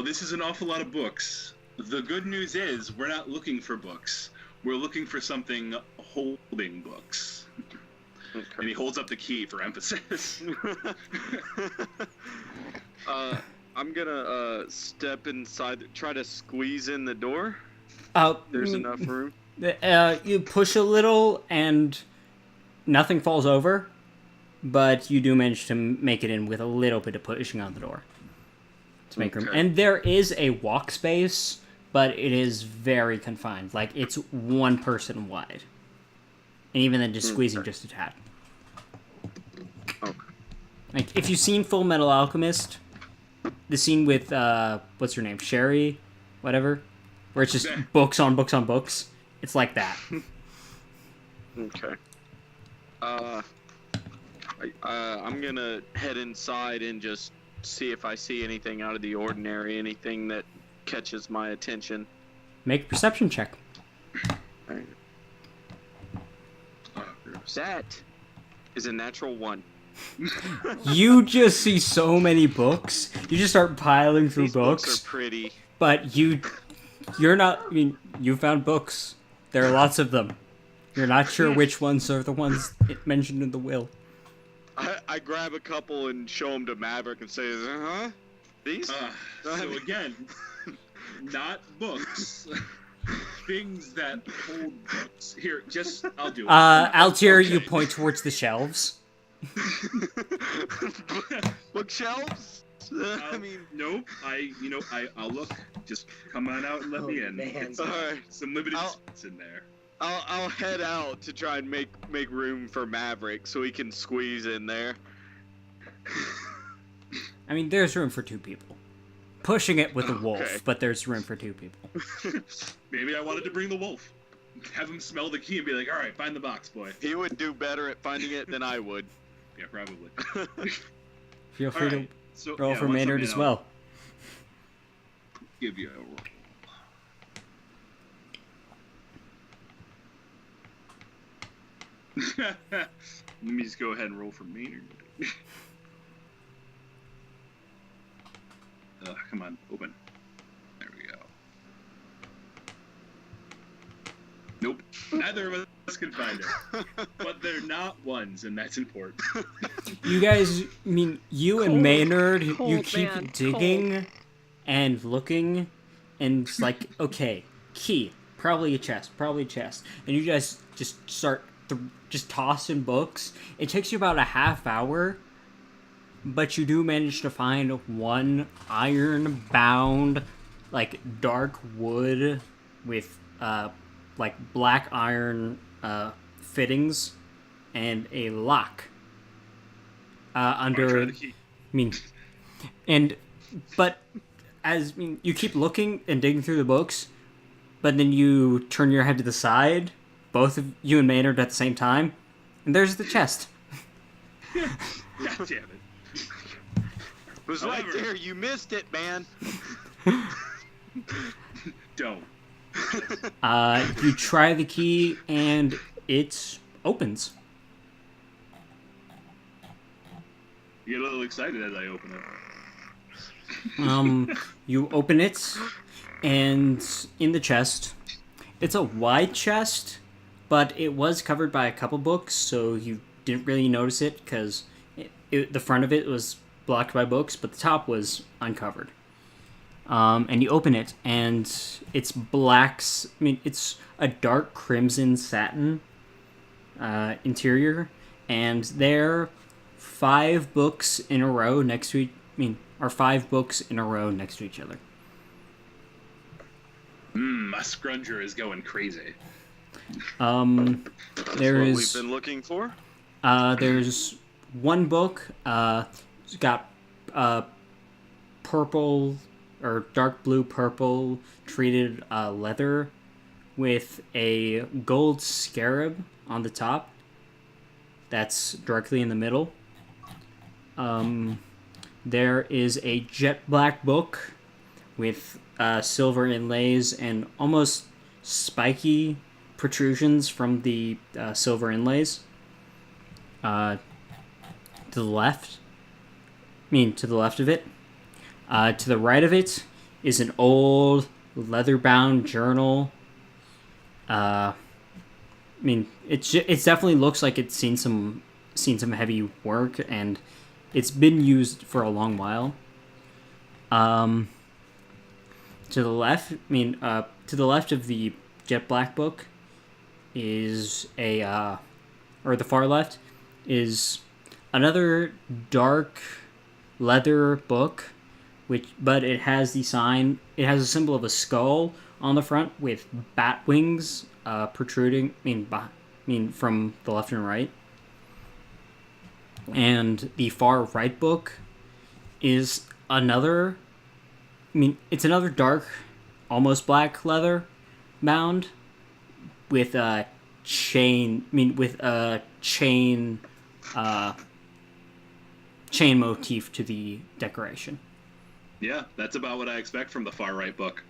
this is an awful lot of books. The good news is we're not looking for books. We're looking for something holding books. And he holds up the key for emphasis. I'm gonna step inside, try to squeeze in the door. There's enough room. You push a little and nothing falls over, but you do manage to make it in with a little bit of pushing on the door to make room. Okay. And there is a walk space, but it is very confined. Like it's one person wide, and even then, just squeezing just a tad. Okay. Like if you've seen Full Metal Alchemist, the scene with what's her name, Sherry, whatever, where it's just books on books on books. It's like that. Okay. I'm gonna head inside and just see if I see anything out of the ordinary, anything that catches my attention. Make a perception check. Right. That is a natural 1. You just see so many books. You just start piling through These books are pretty. But you're not. I mean, you found books. There are lots of them. You're not sure which ones are the ones mentioned in the will. I grab a couple and show them to Maverick and say, huh? These? So again, not books. Things that hold books. Here, I'll do it. Altier, Okay. you point towards the shelves. Bookshelves? I mean, nope. I'll look. Just come on out and let me in. Man. It's, Alright. some limited spots in there. I'll head out to try and make room for Maverick so he can squeeze in there. I mean, there's room for 2 people. Pushing it with a wolf, Okay. but there's room for 2 people. Maybe I wanted to bring the wolf. Have him smell the key and be like, all right, find the box, boy. He would do better at finding it than I would. Yeah, probably. Feel free Alright, so, to roll yeah, for once I'm Maynard in, as I'll well. Give you a roll. Let me just go ahead and roll for Maynard. Come on, open. There we go. Nope. Neither of us can find it. But they're not ones, and that's important. You guys, I mean, you and Cold. Maynard, you Cold, keep man. digging and looking, and it's like, okay, key, probably a chest, and you guys just start just tossing books. It takes you about a half hour, but you do manage to find one iron-bound, like, dark wood with, like, black iron fittings and a lock under. Try the key. I mean, but you keep looking and digging through the books, but then you turn your head to the side, both of you and Maynard at the same time, and there's the chest. God damn it. It was right However- there. You missed it, man. Don't. You try the key and it opens. You get a little excited as I open it. You open it, and in the chest, it's a wide chest, but it was covered by a couple books, so you didn't really notice it because the front of it was blocked by books, but the top was uncovered. And you open it, and it's it's a dark crimson satin interior, and there 5 books in a row next to are 5 books in a row next to each other. My scrunger is going crazy. There What is we've been looking for. there's one book. It's got purple or dark blue purple treated leather with a gold scarab on the top. That's directly in the middle. There is a jet black book with silver inlays and almost spiky protrusions from the silver inlays. To the left of it. To the right of it is an old leather-bound journal. It definitely looks like it's seen some heavy work, and it's been used for a long while. To the left, to the left of the jet black book is or the far left is another dark leather book, but it has the sign. It has a symbol of a skull on the front with bat wings protruding. From the left and right. And the far right book is another. It's another dark, almost black leather bound with a chain. Chain chain motif to the decoration. Yeah, that's about what I expect from the far right book.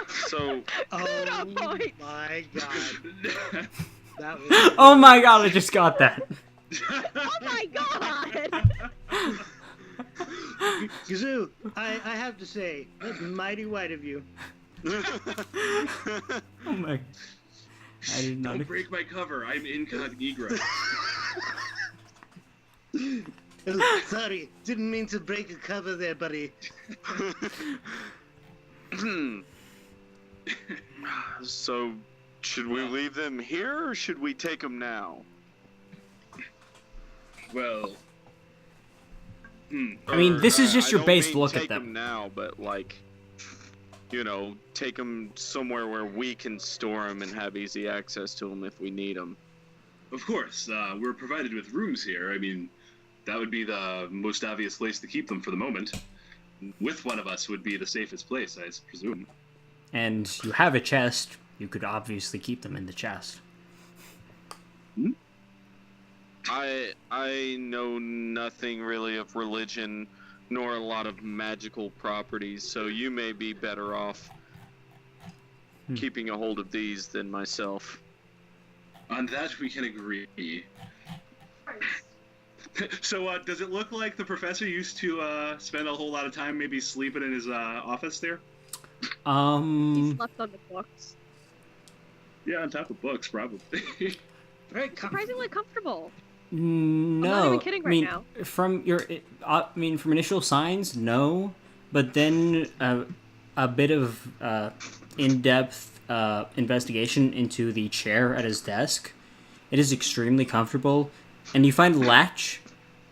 So, Oh points. my god. That was Oh my god, I just got that. Oh my god! Gazoo, I have to say, that's mighty white of you. Oh my. I did not. Don't break my cover. I'm incognito. Oh, sorry, didn't mean to break a cover there, buddy. So, should we leave them here or should we take them now? Well, I mean, this is just I your don't base mean look at take them. now, but like, take them somewhere where we can store them and have easy access to them if we need them. of course, we're provided with rooms here. I mean, that would be the most obvious place to keep them for the moment. With one of us would be the safest place, I presume. And you have a chest. You could obviously keep them in the chest. I know nothing really of religion, nor a lot of magical properties, so you may be better off keeping a hold of these than myself. On that, we can agree. So, does it look like the professor used to spend a whole lot of time maybe sleeping in his office there? He slept on the books. Yeah, on top of books, probably. Very comfortable. Surprisingly comfortable. No, I'm not even kidding right now. From from initial signs, no, but then a bit of in-depth investigation into the chair at his desk. It is extremely comfortable, and you find a latch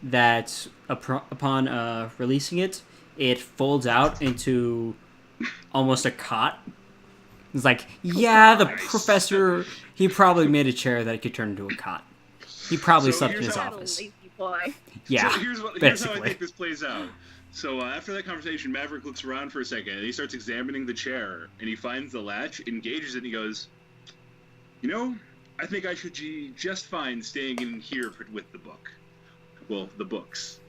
that, upon releasing it, it folds out into almost a cot. It's like, yeah, the professor, he probably made a chair that could turn into a cot. He probably So slept in here's his how- office. Lazy boy. Yeah, So here's how I basically. think this plays out. So after that conversation, Maverick looks around for a second, and he starts examining the chair, and he finds the latch, engages it, and he goes, I think I should be just fine staying in here with the book. Well, the books.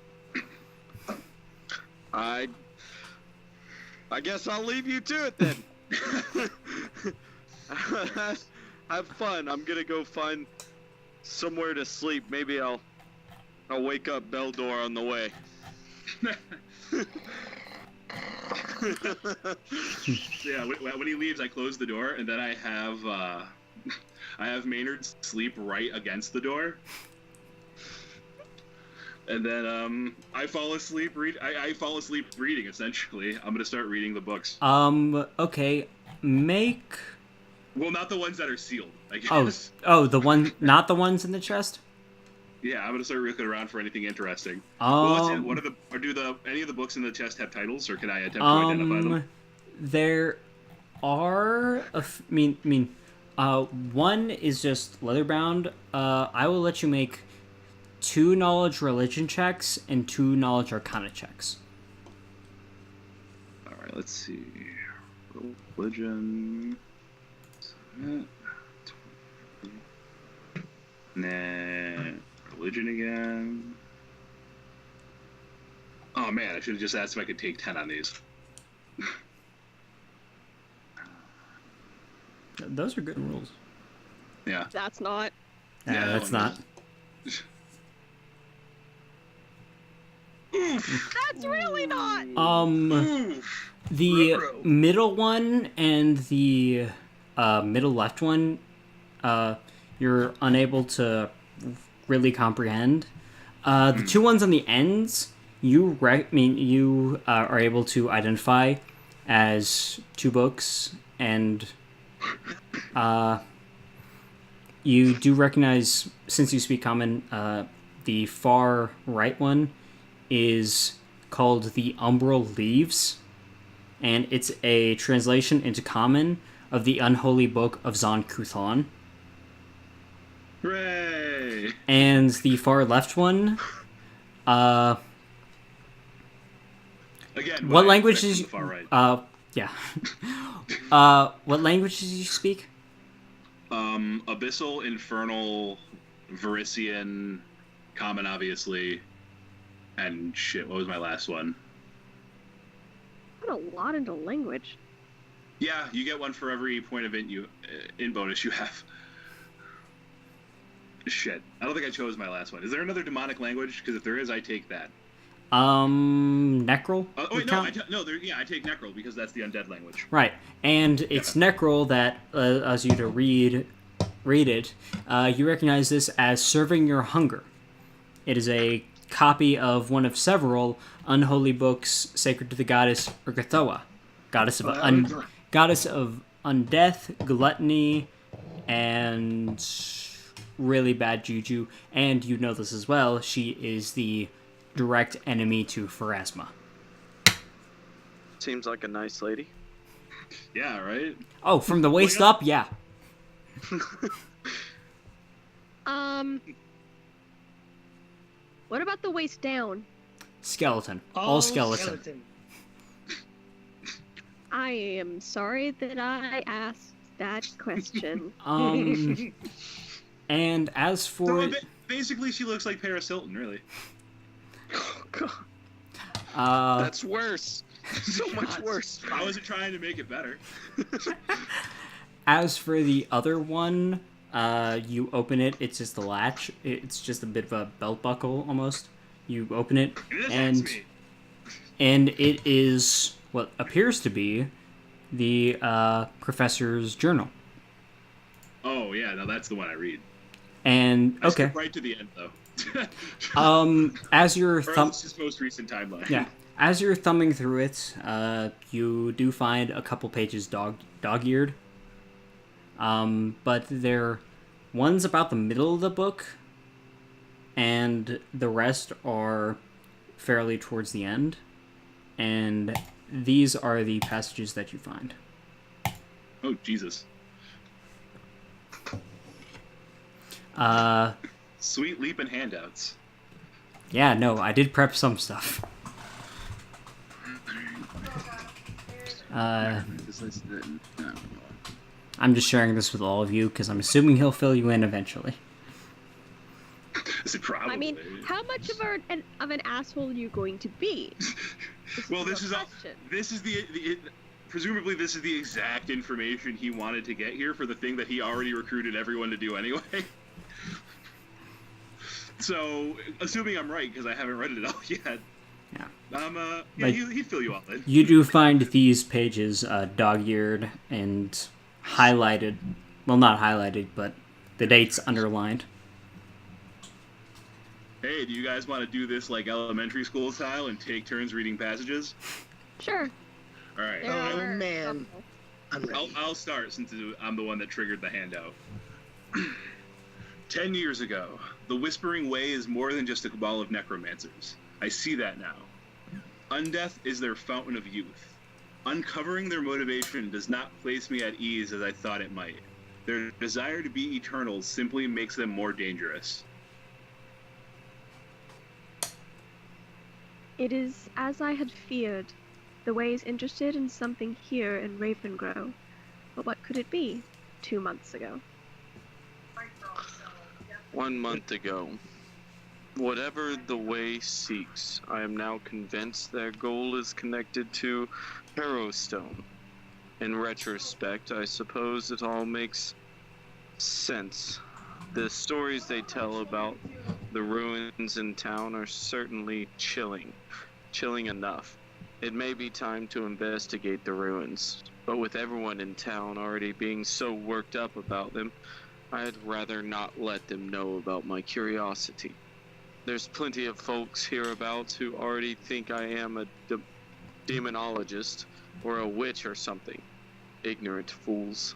I guess I'll leave you to it then. Have fun. I'm gonna go find somewhere to sleep. Maybe I'll wake up Beldor on the way. Yeah, when he leaves, I close the door, and then I have Maynard sleep right against the door. And then I fall asleep I fall asleep reading, essentially. I'm gonna start reading the books. Okay, make... Well, not the ones that are sealed, I guess. not the ones in the chest? Yeah, I'm gonna start looking around for anything interesting. Um, Do any of the books in the chest have titles, or can I attempt to identify them? There are one is just leather bound. I will let you make 2 knowledge religion checks and 2 knowledge arcana checks. All right, let's see. Religion. Nah. Religion again. Oh man, I should have just asked if I could take 10 on these. Those are good rules. Yeah. That's not. Yeah, That's no, not. That's really not. Oof. The Ruh-roh. middle one and the middle left one, you're unable to really comprehend. The 2 ones on the ends, you are able to identify as 2 books, and you do recognize, since you speak common, the far right one is called The Umbral Leaves, and it's a translation into common of the unholy book of Zon Kuthon. Hooray! And the far left one, Again, what I language expect is... from the far right. What language did you speak? Abyssal, Infernal, Verisian, Common, obviously, and shit. What was my last one? Put a lot into language. Yeah, you get one for every point of in bonus you have. Shit, I don't think I chose my last one. Is there another demonic language? Because if there is, I take that. Necrol? Oh wait, no, I take Necrol because that's the undead language. Right, and it's Necrol that allows you to read it. You recognize this as Serving Your Hunger. It is a copy of one of several unholy books sacred to the goddess Urgathoa, goddess of undeath, gluttony, and really bad juju. And you know this as well. She is the direct enemy to Pharasma. Seems like a nice lady. Yeah, right? Oh, from the waist up? Yeah. What about the waist down? Skeleton. All skeleton. I am sorry that I asked that question. And as for... basically, she looks like Paris Hilton, really. Oh, God. That's worse. So much worse. I wasn't trying to make it better. As for the other one, you open it. It's just a latch. It's just a bit of a belt buckle, almost. You open it, and it is what appears to be the professor's journal. Oh, yeah, no, that's the one I read. And, I okay. skip right to the end, though. As you're... his most recent timeline. Yeah. As you're thumbing through it, you do find a couple pages dog-eared. But one's about the middle of the book, and the rest are fairly towards the end. And these are the passages that you find. Oh, Jesus. Sweet leaping handouts. Yeah, no, I did prep some stuff. I'm just sharing this with all of you because I'm assuming he'll fill you in eventually. Probably. I mean, how much of an asshole are you going to be? Well, this is presumably this is the exact information he wanted to get here for the thing that he already recruited everyone to do anyway. So, assuming I'm right, because I haven't read it all yet, he'd fill you all in. You do find these pages dog-eared and highlighted. Well, not highlighted, but the dates underlined. Hey, do you guys want to do this like elementary school style and take turns reading passages? Sure. All right. Oh, man. I'm ready. I'll start since I'm the one that triggered the handout. 10 years ago, the Whispering Way is more than just a cabal of necromancers. I see that now. Undeath is their fountain of youth. Uncovering their motivation does not place me at ease as I thought it might. Their desire to be eternal simply makes them more dangerous. It is as I had feared. The Way is interested in something here in Ravengrow. But what could it be 2 months ago? 1 month ago. Whatever the Way seeks, I am now convinced their goal is connected to Harrowstone. In retrospect, I suppose it all makes sense. The stories they tell about the ruins in town are certainly chilling enough. It may be time to investigate the ruins, but with everyone in town already being so worked up about them, I'd rather not let them know about my curiosity. There's plenty of folks hereabouts who already think I am a demonologist or a witch or something. Ignorant fools.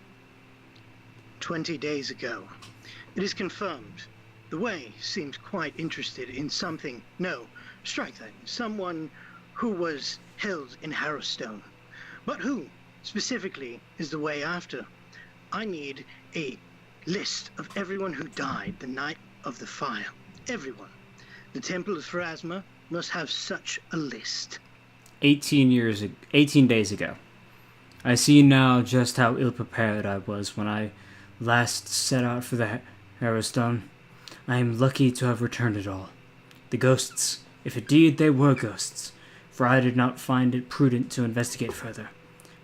20 days ago. It is confirmed. The Way seems quite interested in something. No, strike that. Someone who was held in Harrowstone. But who, specifically, is the Way after? I need a list of everyone who died the night of the fire. Everyone. The Temple of Pharasma must have such a list. 18 days ago. I see now just how ill-prepared I was when I last set out for the Harrowstone. I am lucky to have returned it all. The ghosts, if indeed they were ghosts, for I did not find it prudent to investigate further,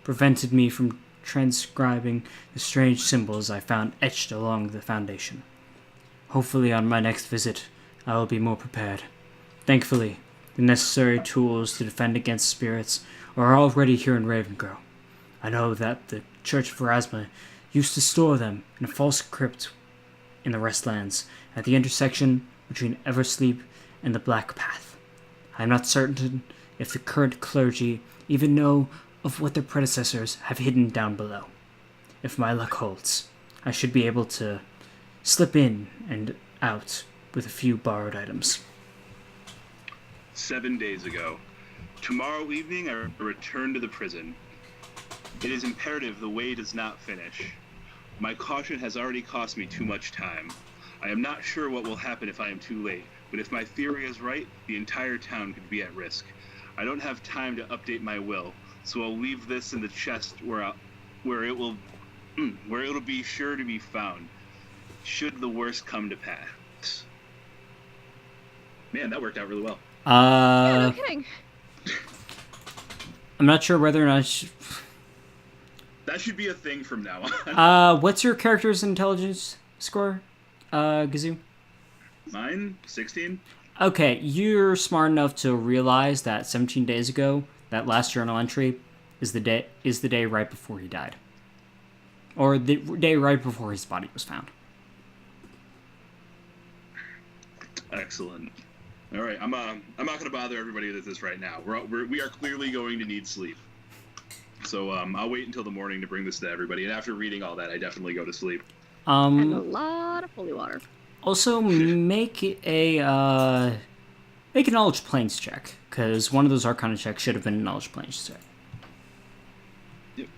prevented me from transcribing the strange symbols I found etched along the foundation. Hopefully on my next visit, I will be more prepared. Thankfully, the necessary tools to defend against spirits are already here in Ravengrow. I know that the Church of Erasma used to store them in a false crypt in the Restlands, at the intersection between Eversleep and the Black Path. I am not certain if the current clergy even know of what their predecessors have hidden down below. If my luck holds, I should be able to slip in and out with a few borrowed items. 7 days ago. Tomorrow evening, I return to the prison. It is imperative the way does not finish. My caution has already cost me too much time. I am not sure what will happen if I am too late, but if my theory is right, the entire town could be at risk. I don't have time to update my will, so I'll leave this in the chest where it'll be sure to be found, should the worst come to pass. Man, that worked out really well. Yeah, no kidding. I'm not sure whether or not... That should be a thing from now on. What's your character's intelligence score, Gazoo? Mine? 16? Okay, you're smart enough to realize that 17 days ago, that last journal entry is the day right before he died. Or the day right before his body was found. Excellent. All right, I'm not going to bother everybody with this right now. We are clearly going to need sleep. So I'll wait until the morning to bring this to everybody. And after reading all that, I definitely go to sleep. And a lot of holy water. Also, make a knowledge planes check, because one of those Arcana checks should have been a knowledge planes check. Yep.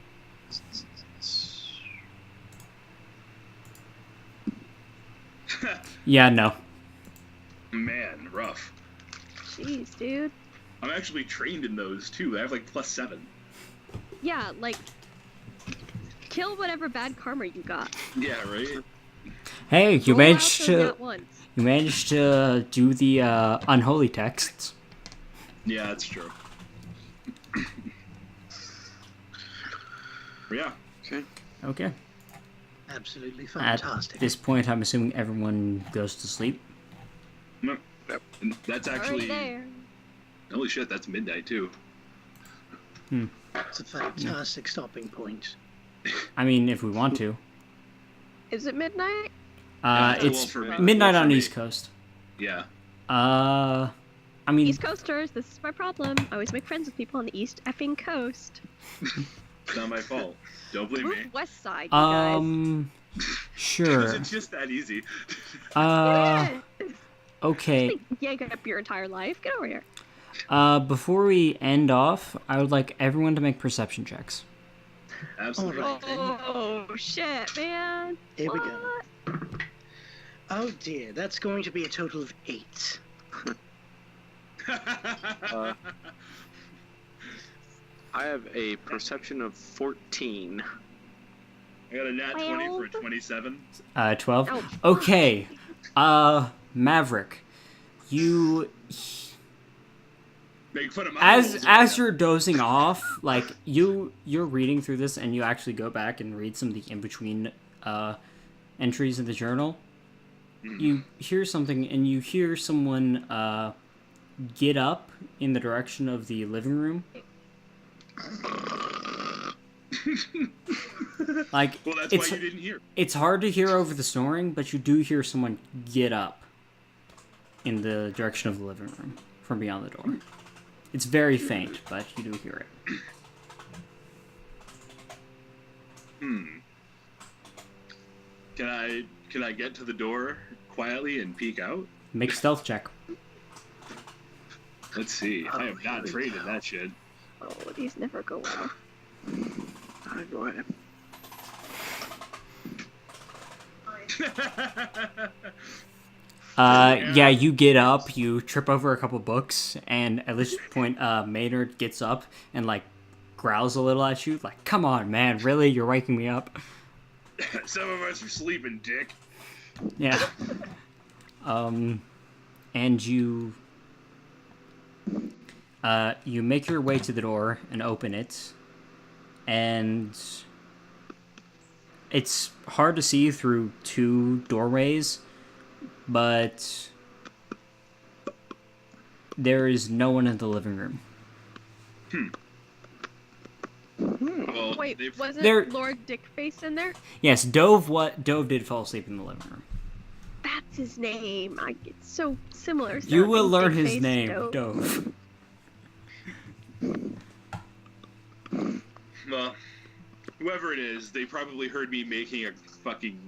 Yeah, no. Man, rough. Jeez, dude. I'm actually trained in those too. I have like +7. Yeah, like, kill whatever bad karma you got. Yeah, right. Hey, you Roll out managed those to nat ones. do the unholy texts. Yeah, that's true. Yeah. Okay. Absolutely At fantastic. this point, I'm assuming everyone goes to sleep. No. Yep. And that's Already actually. there. Holy shit, that's midnight too. It's a fantastic stopping point. I mean, if we want to. Is it midnight? It's for me. midnight For on me. East Coast. Yeah. I mean, East Coasters, this is my problem. I always make friends with people on the East effing coast. It's not my fault. Don't blame Move me. West Side, you guys. sure. It's just that easy. Yeah. Okay. Yank it up your entire life. Get over here. Before we end off, I would like everyone to make perception checks. Absolutely. All right, then. Oh, shit, man. Here we What? go. Oh dear, that's going to be a total of 8. I have a perception of 14. I got a nat 20 for a 27. 12. Oh, Okay. Maverick, you Make fun of my as rules. you're dozing off, like you're reading through this and you actually go back and read some of the in-between entries in the journal. You hear something and you hear someone get up in the direction of the living room. Like, Well, that's it's why you didn't hear. it's hard to hear over the snoring, but you do hear someone get up in the direction of the living room from beyond the door. It's very faint, but you do hear it. Can I get to the door quietly and peek out? Make a stealth check. Let's see. I am not trained in that shit. Oh, these never go well. Alright, go ahead. Yeah, you get up, you trip over a couple books, and at this point, Maynard gets up and, like, growls a little at you, like, come on, man, really? You're waking me up? Some of us are sleeping, dick. Yeah. And you make your way to the door and open it, and it's hard to see through two doorways, but there is no one in the living room. Well, Wait, wasn't There- Lord Dickface in there? Yes, Dove did fall asleep in the living room. That's his name. It's so similar. You will sounding. learn his Dickface name, Dove. Dove. well, whoever it is, they probably heard me making a fucking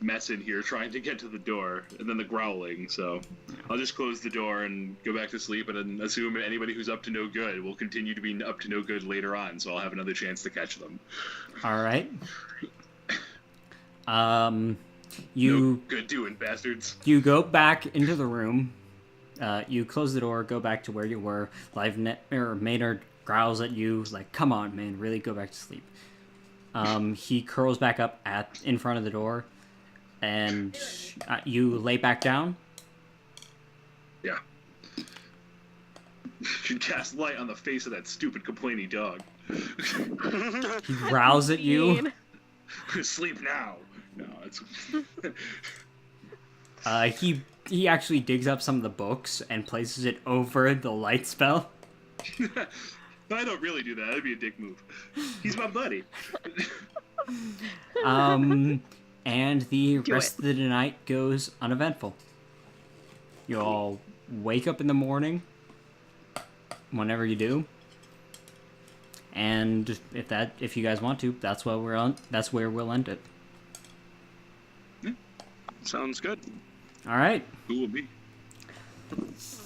mess in here trying to get to the door, and then the growling, so I'll just close the door and go back to sleep, and then assume anybody who's up to no good will continue to be up to no good later on, so I'll have another chance to catch them. Alright. No You good doing, bastards. go back into the room. You close the door, go back to where you were. Maynard growls at you, like, "Come on, man, really go back to sleep." He curls back up in front of the door, and you lay back down. Yeah. You cast light on the face of that stupid complaining dog. He growls at you. Mean. Sleep now. No, it's. He actually digs up some of the books and places it over the light spell. But I don't really do that. That'd be a dick move. He's my buddy. And the Do rest of the night goes uneventful. You all wake up in the morning, whenever you do, and if you guys want to, that's where we'll end it. Sounds good. All right. Who will be?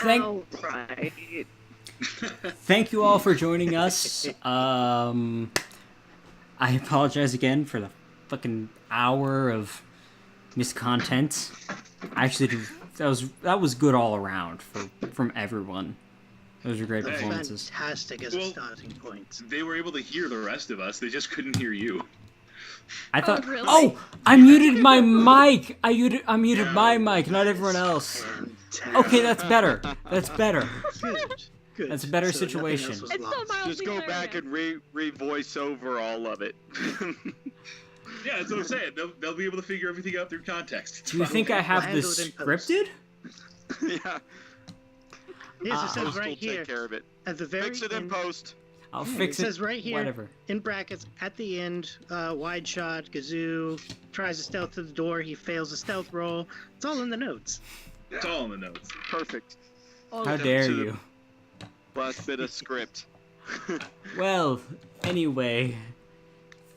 Alright. Thank you all for joining us. I apologize again for the fucking hour of miscontent. Actually, that was good all around from everyone. Those were great Hey. performances. Fantastic as Well- a starting point. They were able to hear the rest of us. They just couldn't hear you. I thought, really? oh, I muted my mic. I muted my mic, not everyone else. Okay, that's better. That's better. Good. Good. That's a better So nothing situation. else was It's so lost. mildly Just go back and re-voice over all of it. Yeah, that's what I'm saying. They'll be able to figure everything out through context. It's Do you fine. think I have We'll this handle it in post. scripted? Yeah, Yes, it says post will right here take care of it. at the very Fix it in end. post. I'll It fix it. says right here Whatever. in brackets at the end. Wide shot. Gazoo tries to stealth to the door. He fails a stealth roll. It's all in the notes. It's all in the notes. Perfect. How dare to the- you? Last bit of script. Well, anyway,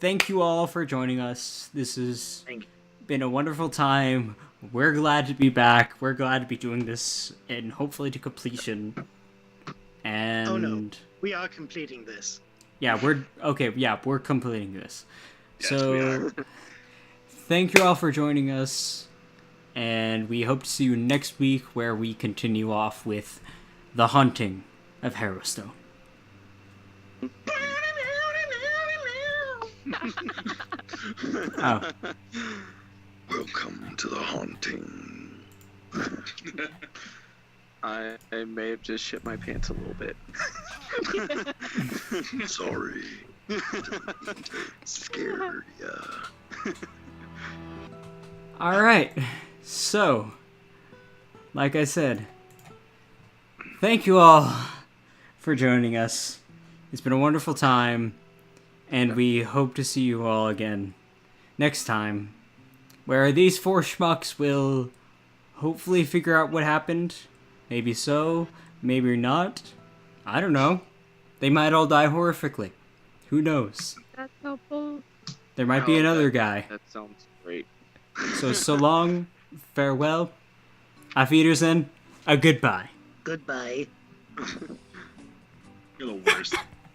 thank you all for joining us. This has Thank you. been a wonderful time. We're glad to be back. We're glad to be doing this and hopefully to completion. And Oh, no. We are completing this. yeah, we're completing this. Yes, so we are. thank you all for joining us, and we hope to see you next week where we continue off with the hunting of Harrowstone. Oh. Welcome to the haunting. I may have just shit my pants a little bit. Sorry. Scared ya. Alright, so, like I said, thank you all for joining us. It's been a wonderful time, and we hope to see you all again next time, where these four schmucks will hopefully figure out what happened. Maybe so, maybe not. I don't know. They might all die horrifically. Who knows? That's helpful. There might be Oh, another guy. That sounds great. So long, farewell, auf Wiedersehen, a goodbye. Goodbye. You're the worst.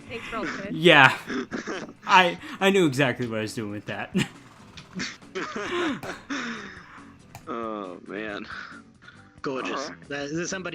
Thanks for all the good. Yeah, I knew exactly what I was doing with that. Oh man. Gorgeous. Alright. Is there somebody